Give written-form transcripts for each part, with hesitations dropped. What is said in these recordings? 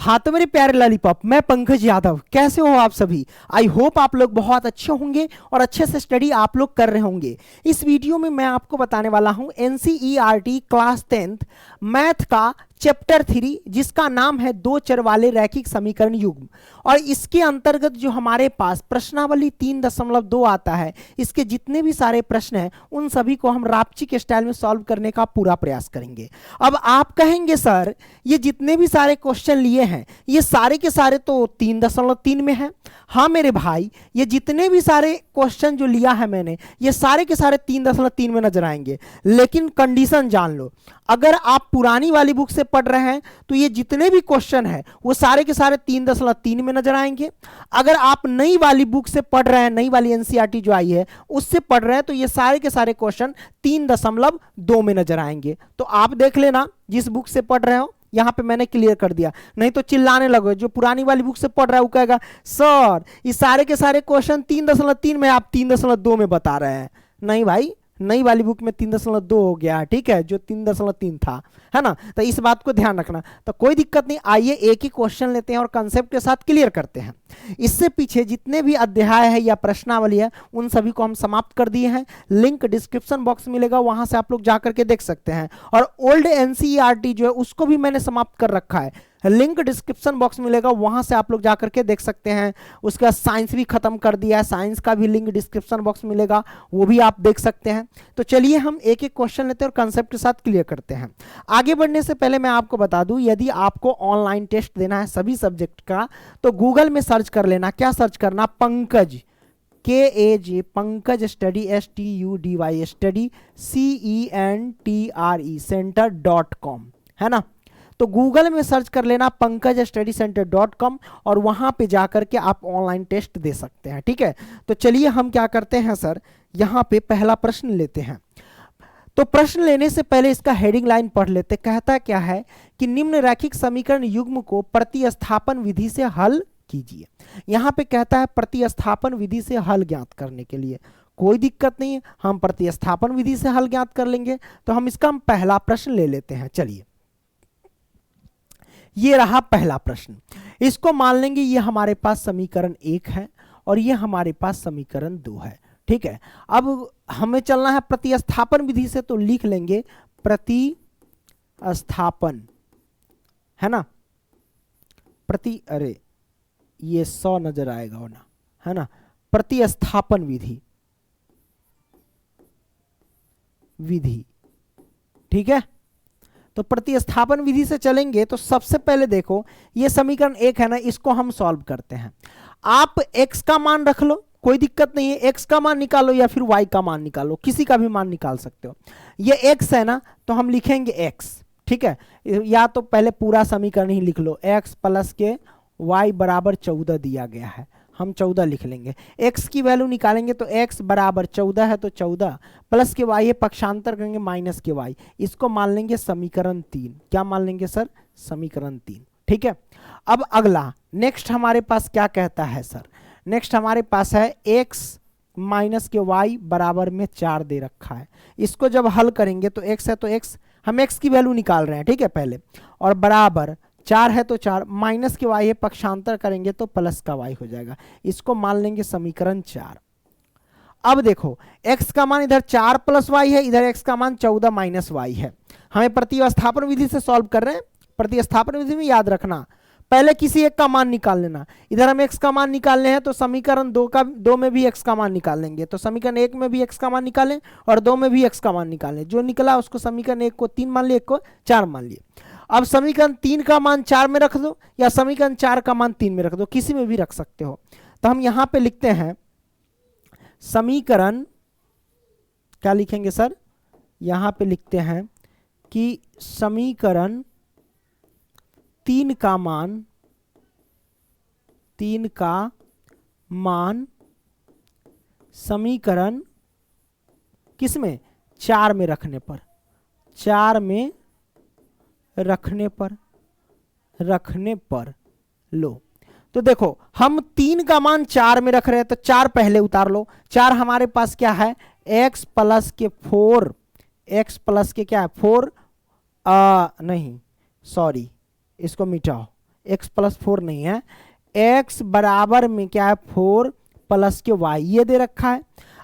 हाँ तो मेरे प्यारे लॉलीपॉप, मैं पंकज यादव। कैसे हो आप सभी? आई होप आप लोग बहुत अच्छे होंगे और अच्छे से स्टडी आप लोग कर रहे होंगे। इस वीडियो में मैं आपको बताने वाला हूं एनसीईआरटी क्लास 10th मैथ का चैप्टर 3, जिसका नाम है दो चर वाले रैखिक समीकरण युग्म। और इसके अंतर्गत जो हमारे पास प्रश्नावली 3.2 आता है, इसके जितने भी सारे प्रश्न हैं उन सभी को हम रापची के स्टाइल में सॉल्व करने का पूरा प्रयास करेंगे। अब आप कहेंगे सर ये जितने भी सारे क्वेश्चन लिए हैं ये सारे के सारे तो 3.3 में हैं। हाँ मेरे भाई, ये जितने भी सारे क्वेश्चन जो लिया है मैंने ये सारे के सारे 3.3 में नजर आएंगे, लेकिन कंडीशन जान लो, अगर आप पुरानी वाली बुक से पढ़ रहे हैं तो ये जितने भी क्वेश्चन हैं वो सारे के सारे 3.3 में नजर आएंगे। अगर आप नई वाली बुक से पढ़ रहे हैं, नई वाली एनसीईआरटी जो आई है उससे पढ़ रहे हैं, तो ये सारे के सारे क्वेश्चन 3.2 में नजर आएंगे। तो आप देख लेना जिस बुक से पढ़ रहे हो, यहां पे मैंने क्लियर कर दिया, नहीं तो चिल्लाने लगो। जो पुरानी वाली बुक से पढ़ रहा है वो कहेगा सर ये सारे के सारे क्वेश्चन 3.3 में, आप 3.2 में बता रहे हैं। नहीं भाई, नई वाली बुक में 3.2 हो गया, ठीक है, जो 3.3 था, है ना। तो इस बात को ध्यान रखना। तो कोई दिक्कत नहीं, आइए एक ही क्वेश्चन लेते हैं और कंसेप्ट के साथ क्लियर करते हैं। इससे पीछे जितने भी अध्याय है या प्रश्नावली है उन सभी को हम समाप्त कर दिए हैं। लिंक डिस्क्रिप्शन बॉक्स मिलेगा, वहां से आप लोग जाकर के देख सकते हैं। और ओल्ड एनसीईआरटी जो है उसको भी मैंने समाप्त कर रखा है, लिंक डिस्क्रिप्शन बॉक्स मिलेगा, वहां से आप लोग जाकर के देख सकते हैं। उसके बाद साइंस भी खत्म कर दिया है, साइंस का भी लिंक डिस्क्रिप्शन बॉक्स मिलेगा, वो भी आप देख सकते हैं। तो चलिए हम एक एक क्वेश्चन लेते हैं और कंसेप्ट के साथ क्लियर करते हैं। आगे बढ़ने से पहले मैं आपको बता दूं, यदि आपको ऑनलाइन टेस्ट देना है सभी सब्जेक्ट का तो गूगल में सर्च कर लेना। क्या सर्च करना? Pankaj, KAJ, Pankaj study, STUDY study, CENTRE center.com, है ना। तो गूगल में सर्च कर लेना पंकज स्टडी सेंटर.com और वहां पे जाकर के आप ऑनलाइन टेस्ट दे सकते हैं, ठीक है। तो चलिए हम क्या करते हैं सर, यहां पे पहला प्रश्न लेते हैं। तो प्रश्न लेने से पहले इसका हेडिंग लाइन पढ़ लेते। कहता क्या है कि निम्न रैखिक समीकरण युग्म को प्रतिस्थापन विधि से हल कीजिए। यहां पे कहता है प्रतिस्थापन विधि से हल ज्ञात करने के लिए। कोई दिक्कत नहीं है, हम प्रतिस्थापन विधि से हल ज्ञात कर लेंगे। तो हम इसका पहला प्रश्न ले लेते हैं। चलिए, ये रहा पहला प्रश्न। इसको मान लेंगे ये हमारे पास समीकरण 1 है और ये हमारे पास समीकरण 2 है, ठीक है। अब हमें चलना है प्रतिस्थापन विधि से, तो लिख लेंगे प्रतिस्थापन, है ना। अरे ये 100 नजर आएगा ना, है ना। प्रतिस्थापन विधि, ठीक है। तो प्रतिस्थापन विधि से चलेंगे तो सबसे पहले देखो ये समीकरण 1 है ना, इसको हम सॉल्व करते हैं। आप x का मान रख लो, कोई दिक्कत नहीं है, x का मान निकालो या फिर y का मान निकालो, किसी का भी मान निकाल सकते हो। ये x है ना, तो हम लिखेंगे x, ठीक है। या तो पहले पूरा समीकरण ही लिख लो, x प्लस के y बराबर 14 दिया गया है, हम 14 लिख लेंगे। x की वैल्यू निकालेंगे तो x बराबर 14 है, तो 14 प्लस के y है, पक्षांतर करेंगे माइनस के y, इसको मान लेंगे समीकरण 3। क्या मान लेंगे सर? समीकरण 3, ठीक है। अब अगला नेक्स्ट हमारे पास क्या कहता है सर? नेक्स्ट हमारे पास है x माइनस के y बराबर में 4 दे रखा है। इसको जब हल करेंगे तो x है तो x, हम x की वैल्यू निकाल रहे हैं, ठीक है पहले, और बराबर 4 है तो 4, माइनस के y है, पक्षांतर करेंगे तो प्लस का y हो जाएगा। इसको मान लेंगे समीकरण 4। अब देखो x का मान इधर 4 प्लस y है, इधर x का मान 14 माइनस y है। हमें प्रतिस्थापन विधि से सॉल्व कर रहे हैं। प्रतिस्थापन विधि में याद रखना पहले किसी एक का मान निकाल लेना। इधर हम x का मान निकालने हैं तो समीकरण 2 में भी x का मान निकाल लेंगे। तो समीकरण 1 में भी x का मान निकालें और 2 में भी x का मान निकालें। जो निकला उसको समीकरण 1 को 3 मान लिए, 1 को 4 मान लिए। अब समीकरण 3 का मान 4 में रख दो या समीकरण 4 का मान 3 में रख दो, किसी में भी रख सकते हो। तो हम यहां पे लिखते हैं समीकरण, क्या लिखेंगे सर? यहां पे लिखते हैं कि समीकरण 3 का मान समीकरण किस में? 4 में रखने पर, 4 में रखने पर लो। तो देखो हम 3 का मान 4 में रख रहे हैं तो 4 पहले उतार लो। 4 हमारे पास क्या है? x प्लस के 4, x प्लस के क्या है 4, नहीं सॉरी इसको मिटाओ, x प्लस 4 नहीं है, x बराबर में क्या है 4 प्लस के y, ये दे रखा है।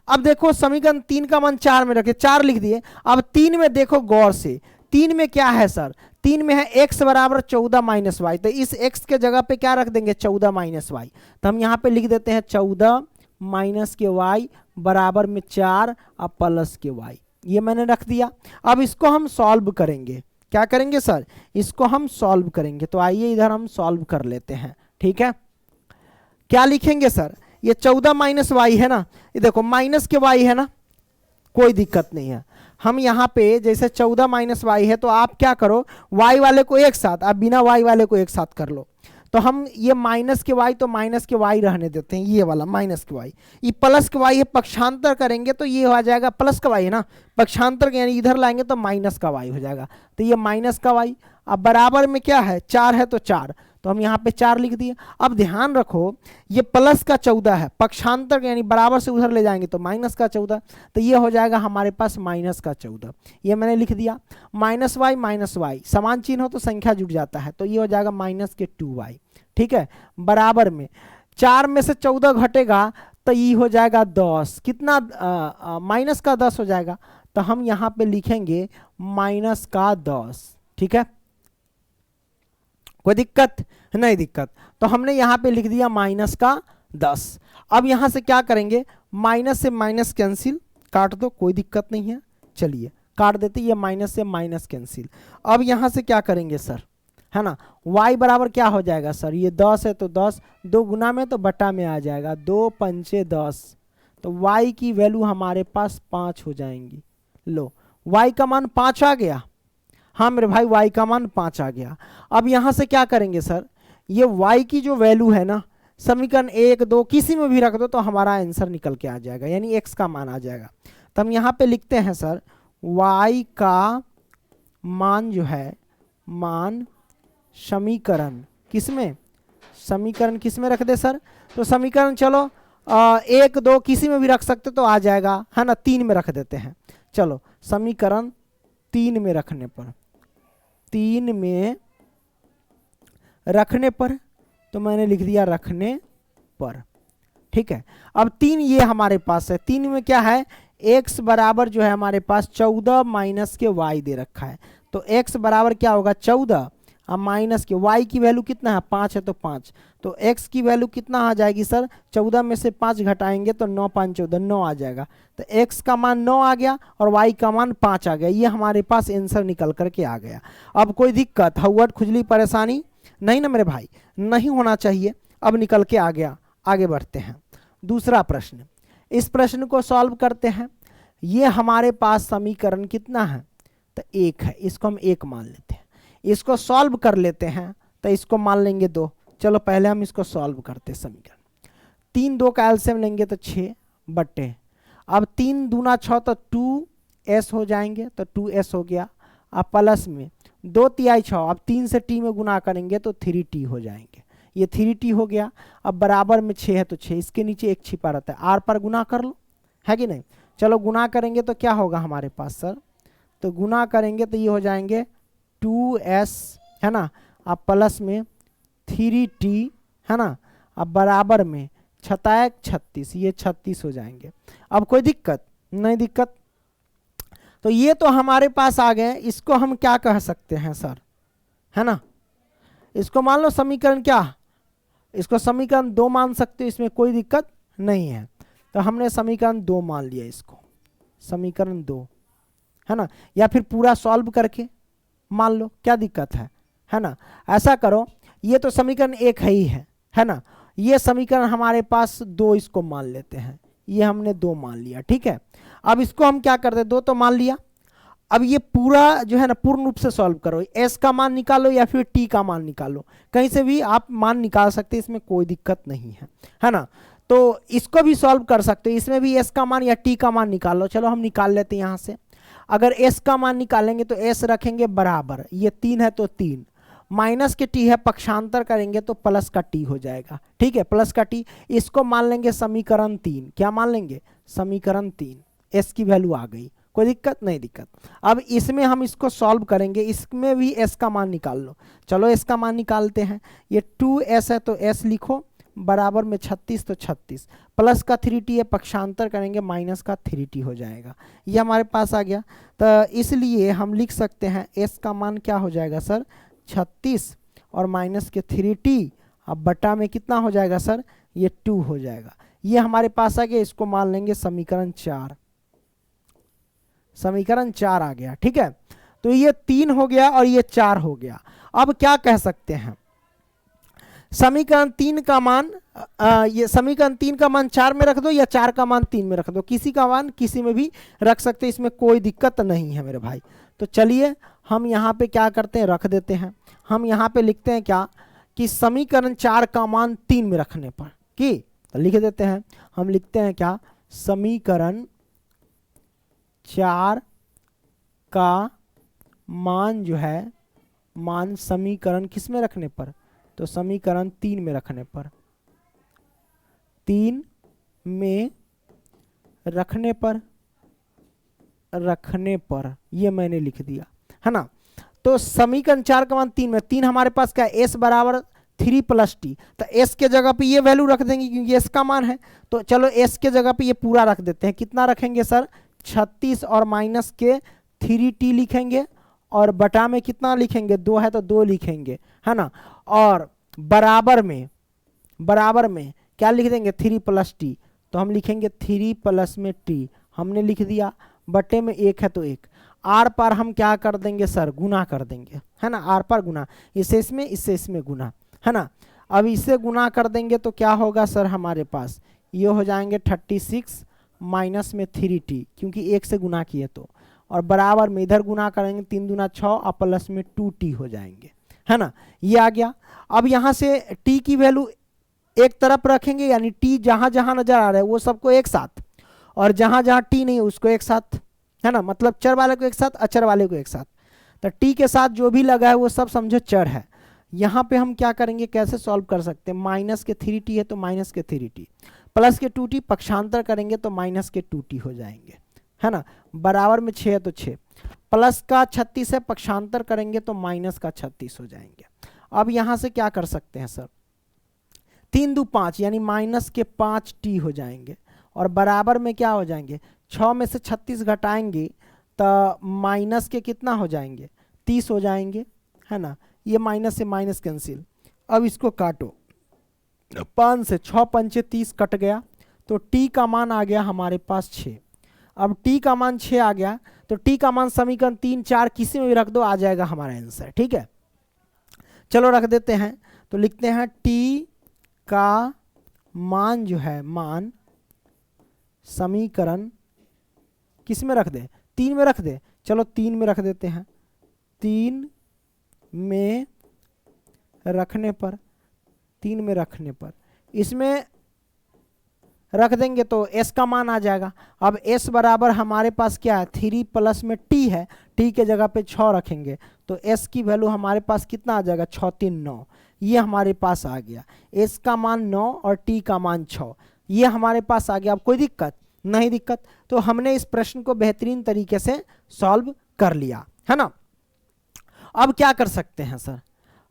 अब देखो समीकरण 3 का मान 4 में रखे, 4 लिख दिए। अब 3 में देखो गौर से, 3 में क्या है सर, 3 में है x बराबर 14 माइनस वाई, तो इस x के जगह पे क्या रख देंगे 14 माइनस वाई, तो हम यहाँ पे लिख देते हैं 14 माइनस के y बराबर में 4 अब प्लस के y, ये मैंने रख दिया। अब इसको हम सॉल्व करेंगे, क्या करेंगे सर, इसको हम सॉल्व करेंगे। तो आइए इधर हम सॉल्व कर लेते हैं, ठीक है। क्या लिखेंगे सर, ये 14 माइनस वाई है ना, ये देखो माइनस के वाई है ना, कोई दिक्कत नहीं है। हम यहाँ पे जैसे 14 माइनस वाई है तो आप क्या करो, वाई वाले को एक साथ, आप बिना वाई वाले को एक साथ कर लो। तो हम ये माइनस के वाई, तो माइनस के वाई रहने देते हैं, ये वाला माइनस के वाई, ये प्लस के वाई है, पक्षांतर करेंगे तो ये हो जाएगा प्लस का वाई है ना, पक्षांतर यानी इधर लाएंगे तो माइनस का वाई हो जाएगा, तो ये माइनस का वाई। अब बराबर में क्या है 4 है तो 4, तो हम यहाँ पे 4 लिख दिए। अब ध्यान रखो ये प्लस का 14 है, पक्षांतर यानी बराबर से उधर ले जाएंगे तो माइनस का 14, तो ये हो जाएगा हमारे पास माइनस का 14, ये मैंने लिख दिया। माइनस वाई समान चिन्ह हो तो संख्या जुड़ जाता है, तो ये हो जाएगा माइनस के 2y, ठीक है। बराबर में 4 में से 14 घटेगा तो ये हो जाएगा 10, कितना माइनस का 10 हो जाएगा, तो हम यहाँ पे लिखेंगे माइनस का 10, ठीक है। कोई दिक्कत नहीं, दिक्कत, तो हमने यहाँ पे लिख दिया माइनस का 10। अब यहाँ से क्या करेंगे, माइनस से माइनस कैंसिल, काट दो कोई दिक्कत नहीं है, चलिए काट देते, ये माइनस से माइनस कैंसिल। अब यहाँ से क्या करेंगे सर, है ना, y बराबर क्या हो जाएगा सर, ये 10 है तो 10, 2 गुना में तो बटा में आ जाएगा, 2 पंचे 10, तो y की वैल्यू हमारे पास 5 हो जाएंगी। लो y का मान 5 आ गया, हाँ मेरे भाई y का मान 5 आ गया। अब यहाँ से क्या करेंगे सर, ये y की जो वैल्यू है ना, समीकरण 1 2 किसी में भी रख दो तो हमारा आंसर निकल के आ जाएगा, यानी x का मान आ जाएगा। तो हम यहाँ पे लिखते हैं सर y का मान जो है, मान समीकरण किसमें, समीकरण किसमें रख दे सर, तो समीकरण चलो 1 2 किसी में भी रख सकते तो आ जाएगा, है ना, 3 में रख देते हैं। चलो समीकरण 3 में रखने पर, 3 में रखने पर, तो मैंने लिख दिया रखने पर, ठीक है। अब 3 ये हमारे पास है, 3 में क्या है, x बराबर जो है हमारे पास 14 माइनस के y दे रखा है, तो x बराबर क्या होगा 14, अब माइनस के y की वैल्यू कितना है 5 है तो 5, तो x की वैल्यू कितना आ जाएगी सर, 14 में से 5 घटाएंगे तो 9 5 14 9 आ जाएगा, तो x का मान 9 आ गया और y का मान 5 आ गया, ये हमारे पास आंसर निकल करके आ गया। अब कोई दिक्कत हौवट खुजली परेशानी नहीं ना मेरे भाई, नहीं होना चाहिए। अब निकल के आ गया, आगे बढ़ते हैं। दूसरा प्रश्न, इस प्रश्न को सॉल्व करते हैं। ये हमारे पास समीकरण कितना है, तो 1 है, इसको हम 1 मान लेते हैं। इसको सॉल्व कर लेते हैं तो इसको मान लेंगे 2। चलो पहले हम इसको सॉल्व करते हैं। समीकरण 3 2 का एलसीएम लेंगे तो 6 बट्टे, अब 3 दूना 6 तो 2s हो जाएंगे, तो 2s हो गया। अब प्लस में 2 तिहाई 6, अब 3 से t में गुना करेंगे तो 3t हो जाएंगे, ये 3t हो गया। अब बराबर में 6 है तो 6, इसके नीचे 1 छिपा रहता है, r पर गुना कर लो, है कि नहीं। चलो गुना करेंगे तो क्या होगा हमारे पास सर, तो गुना करेंगे तो ये हो जाएंगे 2s, है ना, अब प्लस में 3t, है ना, अब बराबर में 6 36, ये 36 हो जाएंगे। अब कोई दिक्कत नहीं, दिक्कत, तो ये तो हमारे पास आ गए। इसको हम क्या कह सकते हैं सर, है ना, इसको मान लो समीकरण क्या, इसको समीकरण 2 मान सकते हो, इसमें कोई दिक्कत नहीं है। तो हमने समीकरण 2 मान लिया, इसको समीकरण 2, है ना, या फिर पूरा सॉल्व करके मान लो, क्या दिक्कत है ना। ऐसा करो, ये तो समीकरण 1 है ना, ये समीकरण हमारे पास 2, इसको मान लेते हैं, ये हमने 2 मान लिया, ठीक है। अब इसको हम क्या करते हैं, 2 तो मान लिया। अब ये पूरा जो है ना पूर्ण रूप से सॉल्व करो, s का मान निकालो या फिर t का मान निकालो, कहीं से भी आप मान निकाल सकते हैं, इसमें कोई दिक्कत नहीं है ना। तो इसको भी सॉल्व कर सकते हैं, इसमें भी s का मान या t का मान निकाल लो। चलो हम निकाल लेते हैं यहाँ से। अगर s का मान निकालेंगे तो s रखेंगे बराबर, ये 3 है तो 3, माइनस के t है, पक्षांतर करेंगे तो प्लस का t हो जाएगा, ठीक है, प्लस का t। इसको मान लेंगे समीकरण 3, क्या मान लेंगे, समीकरण 3, s की वैल्यू आ गई, कोई दिक्कत नहीं दिक्कत। अब इसमें हम इसको सॉल्व करेंगे, इसमें भी s का मान निकाल लो। चलो s का मान निकालते हैं। ये 2s है तो s लिखो, बराबर में 36 तो 36, प्लस का 3t है, पक्षांतर करेंगे माइनस का 3t हो जाएगा। ये हमारे पास आ गया। तो इसलिए हम लिख सकते हैं s का मान क्या हो जाएगा सर, 36 और माइनस के 3t, अब बटा में कितना हो जाएगा सर, ये 2 हो जाएगा। ये हमारे पास आ गया, इसको मान लेंगे समीकरण 4। समीकरण 4 आ गया, ठीक है। तो ये 3 हो गया और ये 4 हो गया। अब क्या कह सकते हैं, समीकरण 3 का मान ये समीकरण 3 का मान 4 में रख दो या 4 का मान 3 में रख दो, किसी का मान किसी में भी रख सकते हैं, इसमें कोई दिक्कत नहीं है मेरे भाई। तो चलिए हम यहाँ पे क्या करते हैं, रख देते हैं। हम यहाँ पे लिखते हैं क्या कि समीकरण 4 का मान 3 में रखने पर कि, तो लिख देते हैं, हम लिखते हैं क्या, समीकरण 4 का मान जो है, मान समीकरण किस में रखने पर, तो समीकरण 3 में रखने पर, 3 में रखने पर ये मैंने लिख दिया है ना। तो समीकरण 4 का मान 3 में, 3 हमारे पास क्या है, s बराबर 3 प्लस टी, तो s के जगह पे ये वैल्यू रख देंगे क्योंकि s का मान है। तो चलो s के जगह पे ये पूरा रख देते हैं। कितना रखेंगे सर, 36 और माइनस के 3t लिखेंगे, और बटा में कितना लिखेंगे, 2 है तो 2 लिखेंगे, है ना। और बराबर में क्या लिख देंगे, 3 प्लस टी, तो हम लिखेंगे 3 प्लस में टी, हमने लिख दिया। बटे में 1 है तो 1, आर पार हम क्या कर देंगे सर, गुना कर देंगे, है ना। आर पार गुना, इससे इसमें गुना, है ना। अब इसे गुना कर देंगे तो क्या होगा सर, हमारे पास ये हो जाएंगे 36 माइनस में 3t, क्योंकि 1 से गुना किए तो, और बराबर में इधर गुना करेंगे 3 दूना 6 और प्लस में 2t हो जाएंगे, है ना। ये आ गया। अब यहाँ से t की वैल्यू एक तरफ रखेंगे, यानी t जहां जहां नजर आ रहा है वो सबको एक साथ, और जहां जहां t नहीं उसको एक साथ, है ना। मतलब चर वाले को एक साथ, अचर वाले को एक साथ। तो t के साथ जो भी लगा है वो सब समझो चर है। यहाँ पे हम क्या करेंगे, कैसे सॉल्व कर सकते हैं, माइनस के 3t है तो माइनस के 3t, प्लस के 2t, पक्षांतर करेंगे तो माइनस के 2t हो जाएंगे, है ना। बराबर में 6 है तो 6, प्लस का 36 है, पक्षांतर करेंगे तो माइनस का 36 हो जाएंगे। अब यहाँ से क्या कर सकते हैं सर, 3 दू 5 यानी माइनस के 5t हो जाएंगे, और बराबर में क्या हो जाएंगे, 6 में से 36 घटाएंगे तो माइनस के कितना हो जाएंगे, 30 हो जाएंगे, है ना। ये माइनस से माइनस कैंसिल। अब इसको काटो, 5 से 6 पंचे 30 कट गया, तो t का मान आ गया हमारे पास 6। अब t का मान 6 आ गया, तो t का मान समीकरण 3 4 किसी में भी रख दो, आ जाएगा हमारा आंसर, ठीक है। चलो रख देते हैं, तो लिखते हैं t का मान जो है, मान समीकरण किस में रख दे, 3 में रख दे। चलो 3 में रख देते हैं, 3 में रखने पर, 3 में रखने पर इसमें रख देंगे तो s का मान आ जाएगा। अब s बराबर हमारे पास क्या है, 3 प्लस में t है, t के जगह पे 6 रखेंगे तो s की वैल्यू हमारे पास कितना आ जाएगा, 6 3 9, ये हमारे पास आ गया। s का मान 9 और t का मान 6, ये हमारे पास आ गया। अब कोई दिक्कत नहीं, दिक्कत तो हमने इस प्रश्न को बेहतरीन तरीके से सॉल्व कर लिया, है ना। अब क्या कर सकते हैं सर,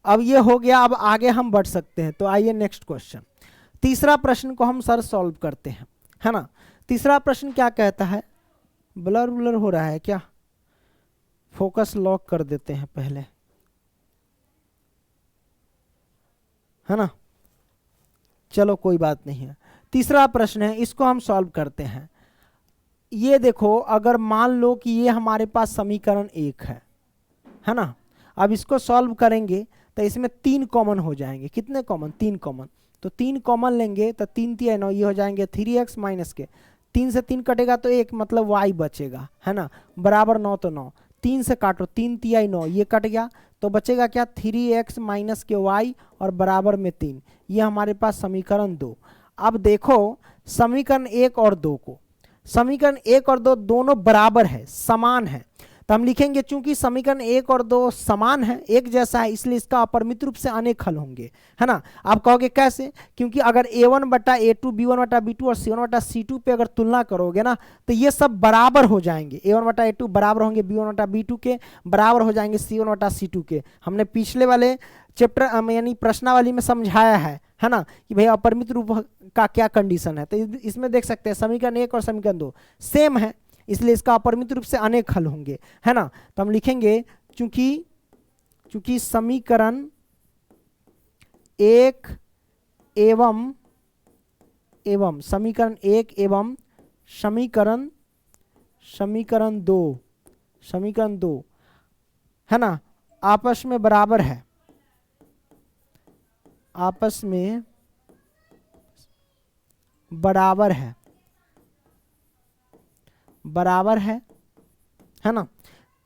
अब ये हो गया, अब आगे हम बढ़ सकते हैं। तो आइए नेक्स्ट क्वेश्चन, तीसरा प्रश्न को हम सर सॉल्व करते हैं, है ना। तीसरा प्रश्न क्या कहता है, ब्लर ब्लर हो रहा है क्या, फोकस लॉक कर देते हैं पहले, है ना। चलो कोई बात नहीं है। तीसरा प्रश्न है, इसको हम सॉल्व करते हैं। ये देखो, अगर मान लो कि ये हमारे पास समीकरण 1 है ना। अब इसको सॉल्व करेंगे तो इसमें 3 कॉमन हो जाएंगे। कितने कॉमन, 3 कॉमन। तो 3 कॉमन लेंगे तो 3 3 9, ये हो जाएंगे 3x माइनस के, 3 से 3 कटेगा तो 1, मतलब y बचेगा, है ना। बराबर 9 तो 9, 3 से काटो, 3 3 9, ये कट गया तो बचेगा क्या, 3x माइनस के y और बराबर में 3। ये हमारे पास समीकरण 2। अब देखो समीकरण 1 और 2 को, समीकरण 1 और 2 दोनों बराबर है, समान है, तो हम लिखेंगे चूंकि समीकरण 1 और 2 समान है, एक जैसा है, इसलिए इसका अपरिमित रूप से अनेक हल होंगे, है ना। आप कहोगे कैसे, क्योंकि अगर a1 बटा a2, b1 बटा b2 और c1 बटा c2 पे अगर तुलना करोगे ना तो ये सब बराबर हो जाएंगे। a1 बटा a2 बराबर होंगे b1 बटा b2 के, बराबर हो जाएंगे c1 बटा c2 के। हमने पिछले वाले चैप्टर यानी प्रश्नावली में समझाया है ना, कि भाई अपरिमित रूप का क्या कंडीशन है। तो इसमें देख सकते हैं समीकरण 1 और समीकरण 2 सेम है, इसलिए इसका अपरिमित रूप से अनेक हल होंगे, है ना। तो हम लिखेंगे चूंकि समीकरण 1 एवं समीकरण 1 एवं समीकरण 2 है ना आपस में बराबर है, आपस में बराबर है ना।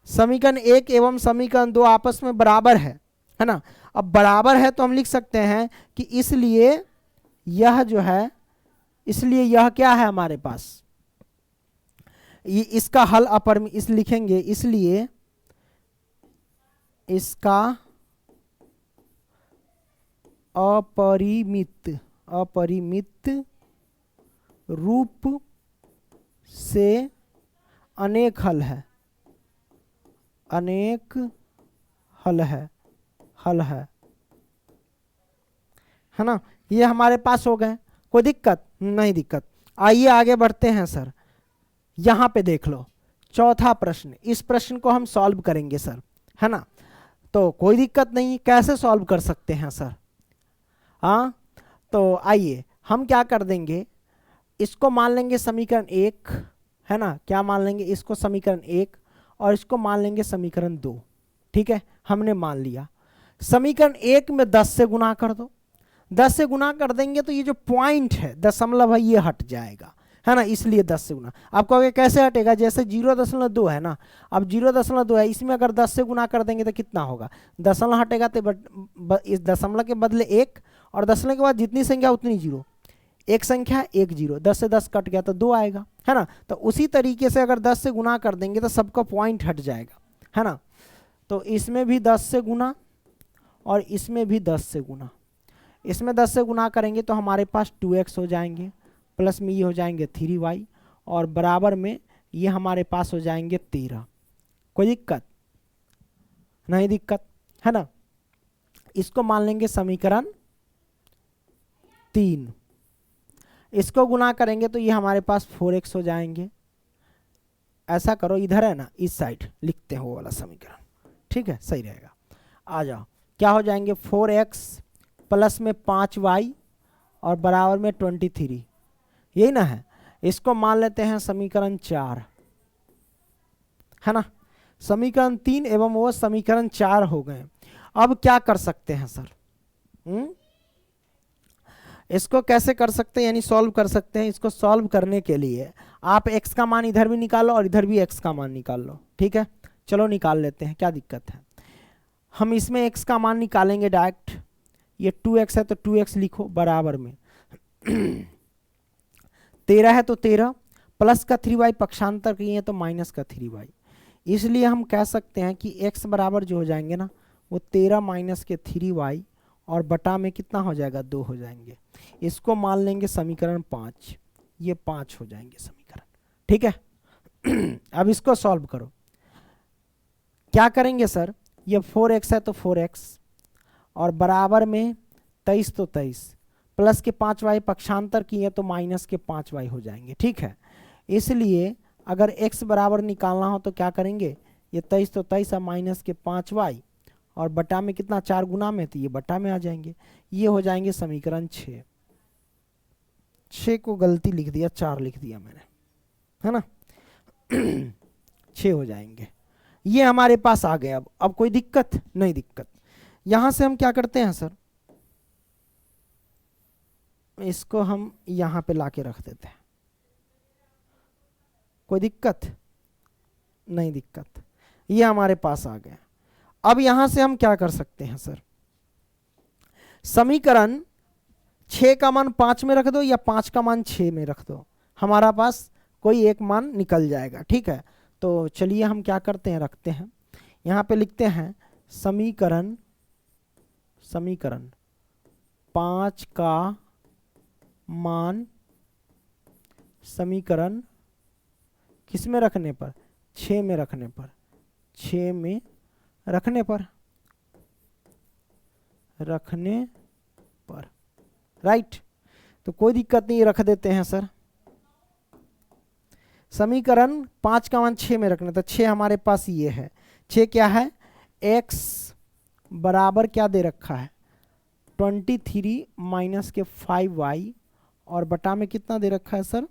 समीकरण 1 एवं समीकरण 2 आपस में बराबर है ना। अब बराबर है तो हम लिख सकते हैं कि इसलिए यह जो है, इसलिए यह क्या है हमारे पास, ये इसका हल अपरिमित, इस लिखेंगे इसलिए इसका अपरिमित रूप से अनेक हल है ना। ये हमारे पास हो गए, कोई दिक्कत नहीं दिक्कत। आइए आगे बढ़ते हैं सर। यहां पे देख लो चौथा प्रश्न, इस प्रश्न को हम सॉल्व करेंगे सर, है ना। तो कोई दिक्कत नहीं, कैसे सॉल्व कर सकते हैं सर। हाँ, तो आइए हम क्या कर देंगे, इसको मान लेंगे समीकरण 1, है ना। क्या मान लेंगे, इसको समीकरण 1 और इसको मान लेंगे समीकरण 2। ठीक है, हमने मान लिया। समीकरण 1 में 10 से गुना कर दो, 10 से गुना कर देंगे तो ये जो पॉइंट है दशमलव है ये हट जाएगा, है ना, इसलिए 10 से गुना। आप कहोगे कैसे हटेगा, जैसे 0.2 है ना, अब 0.2 है, इसमें अगर 10 से गुना कर देंगे तो कितना होगा, दशमलव हटेगा तो इस दशमलव के बदले 1 और दशमलव के बाद जितनी संख्या उतनी 0, एक संख्या 1 0, 10 से 10 कट गया तो 2 आएगा, है ना। तो उसी तरीके से अगर 10 से गुना कर देंगे तो सबका पॉइंट हट जाएगा, है ना। तो इसमें भी 10 से गुना और इसमें भी 10 से गुना, इसमें 10 से गुना करेंगे तो हमारे पास 2x हो जाएंगे, प्लस में ये हो जाएंगे 3y और बराबर में ये हमारे पास हो जाएंगे 13। कोई दिक्कत नहीं दिक्कत, है ना। इसको मान लेंगे समीकरण 3, इसको गुना करेंगे तो ये हमारे पास 4x हो जाएंगे। ऐसा करो, इधर है ना, इस साइड लिखते हैं वो वाला समीकरण, ठीक है, सही रहेगा। आ जाओ, क्या हो जाएंगे 4x प्लस में 5y और बराबर में 23, यही ना है। इसको मान लेते हैं समीकरण 4, है ना। समीकरण 3 एवं वो समीकरण 4 हो गए। अब क्या कर सकते हैं सर, इसको कैसे कर सकते हैं, यानी सॉल्व कर सकते हैं। इसको सॉल्व करने के लिए आप x का मान इधर भी निकालो और इधर भी x का मान निकाल लो, ठीक है। चलो निकाल लेते हैं, क्या दिक्कत है। हम इसमें x का मान निकालेंगे डायरेक्ट, ये 2x है तो 2x लिखो, बराबर में 13 है तो 13, प्लस का 3y पक्षांतर किए तो माइनस का 3y, इसलिए हम कह सकते हैं कि x बराबर जो हो जाएंगे ना वो 13 माइनस के 3y और बटा में कितना हो जाएगा 2 हो जाएंगे। इसको मान लेंगे समीकरण 5, ये 5 हो जाएंगे समीकरण, ठीक है। अब इसको सॉल्व करो, क्या करेंगे सर, ये 4x है तो 4x और बराबर में 23 तो 23, प्लस के 5y पक्षांतर किए तो माइनस के 5y हो जाएंगे, ठीक है। इसलिए अगर x बराबर निकालना हो तो क्या करेंगे, ये 23 तो 23 है, माइनस के 5y और बटा में कितना 4 गुना में, तो ये बटा में आ जाएंगे, ये हो जाएंगे समीकरण 6। 6 को गलती लिख दिया, 4 लिख दिया मैंने, है ना। 6 हो जाएंगे, ये हमारे पास आ गए। अब कोई दिक्कत नहीं दिक्कत। यहां से हम क्या करते हैं सर, इसको हम यहां पे लाके रख देते हैं, कोई दिक्कत नहीं दिक्कत, ये हमारे पास आ गया। अब यहां से हम क्या कर सकते हैं सर, समीकरण 6 का मान 5 में रख दो या 5 का मान 6 में रख दो, हमारा पास कोई एक मान निकल जाएगा, ठीक है। तो चलिए हम क्या करते हैं, रखते हैं यहाँ पे, लिखते हैं समीकरण 5 का मान समीकरण किस में रखने पर, 6 में रखने पर, 6 में रखने पर, राइट। तो कोई दिक्कत नहीं, रख देते हैं सर। समीकरण 5 का मान 6 में रखना, तो 6 हमारे पास ये है। 6 क्या है, x बराबर क्या दे रखा है, 23 माइनस के 5y, और बटा में कितना दे रखा है सर,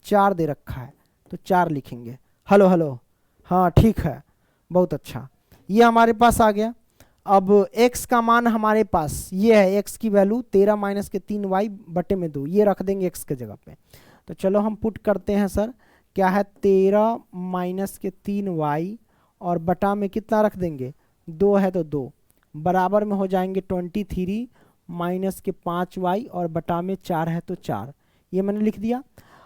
4 दे रखा है, तो 4 लिखेंगे। हेलो, हाँ ठीक है, बहुत अच्छा, ये हमारे पास आ गया। अब x का मान हमारे पास ये है, x की वैल्यू 13 माइनस के 3y बटे में 2, ये रख देंगे x के जगह पे। तो चलो हम पुट करते हैं सर, क्या है 13 माइनस के 3y और बटा में कितना रख देंगे, 2 है तो 2, बराबर में हो जाएंगे 23 माइनस के 5y और बटा में 4 है तो 4, ये मैंने लिख दिया।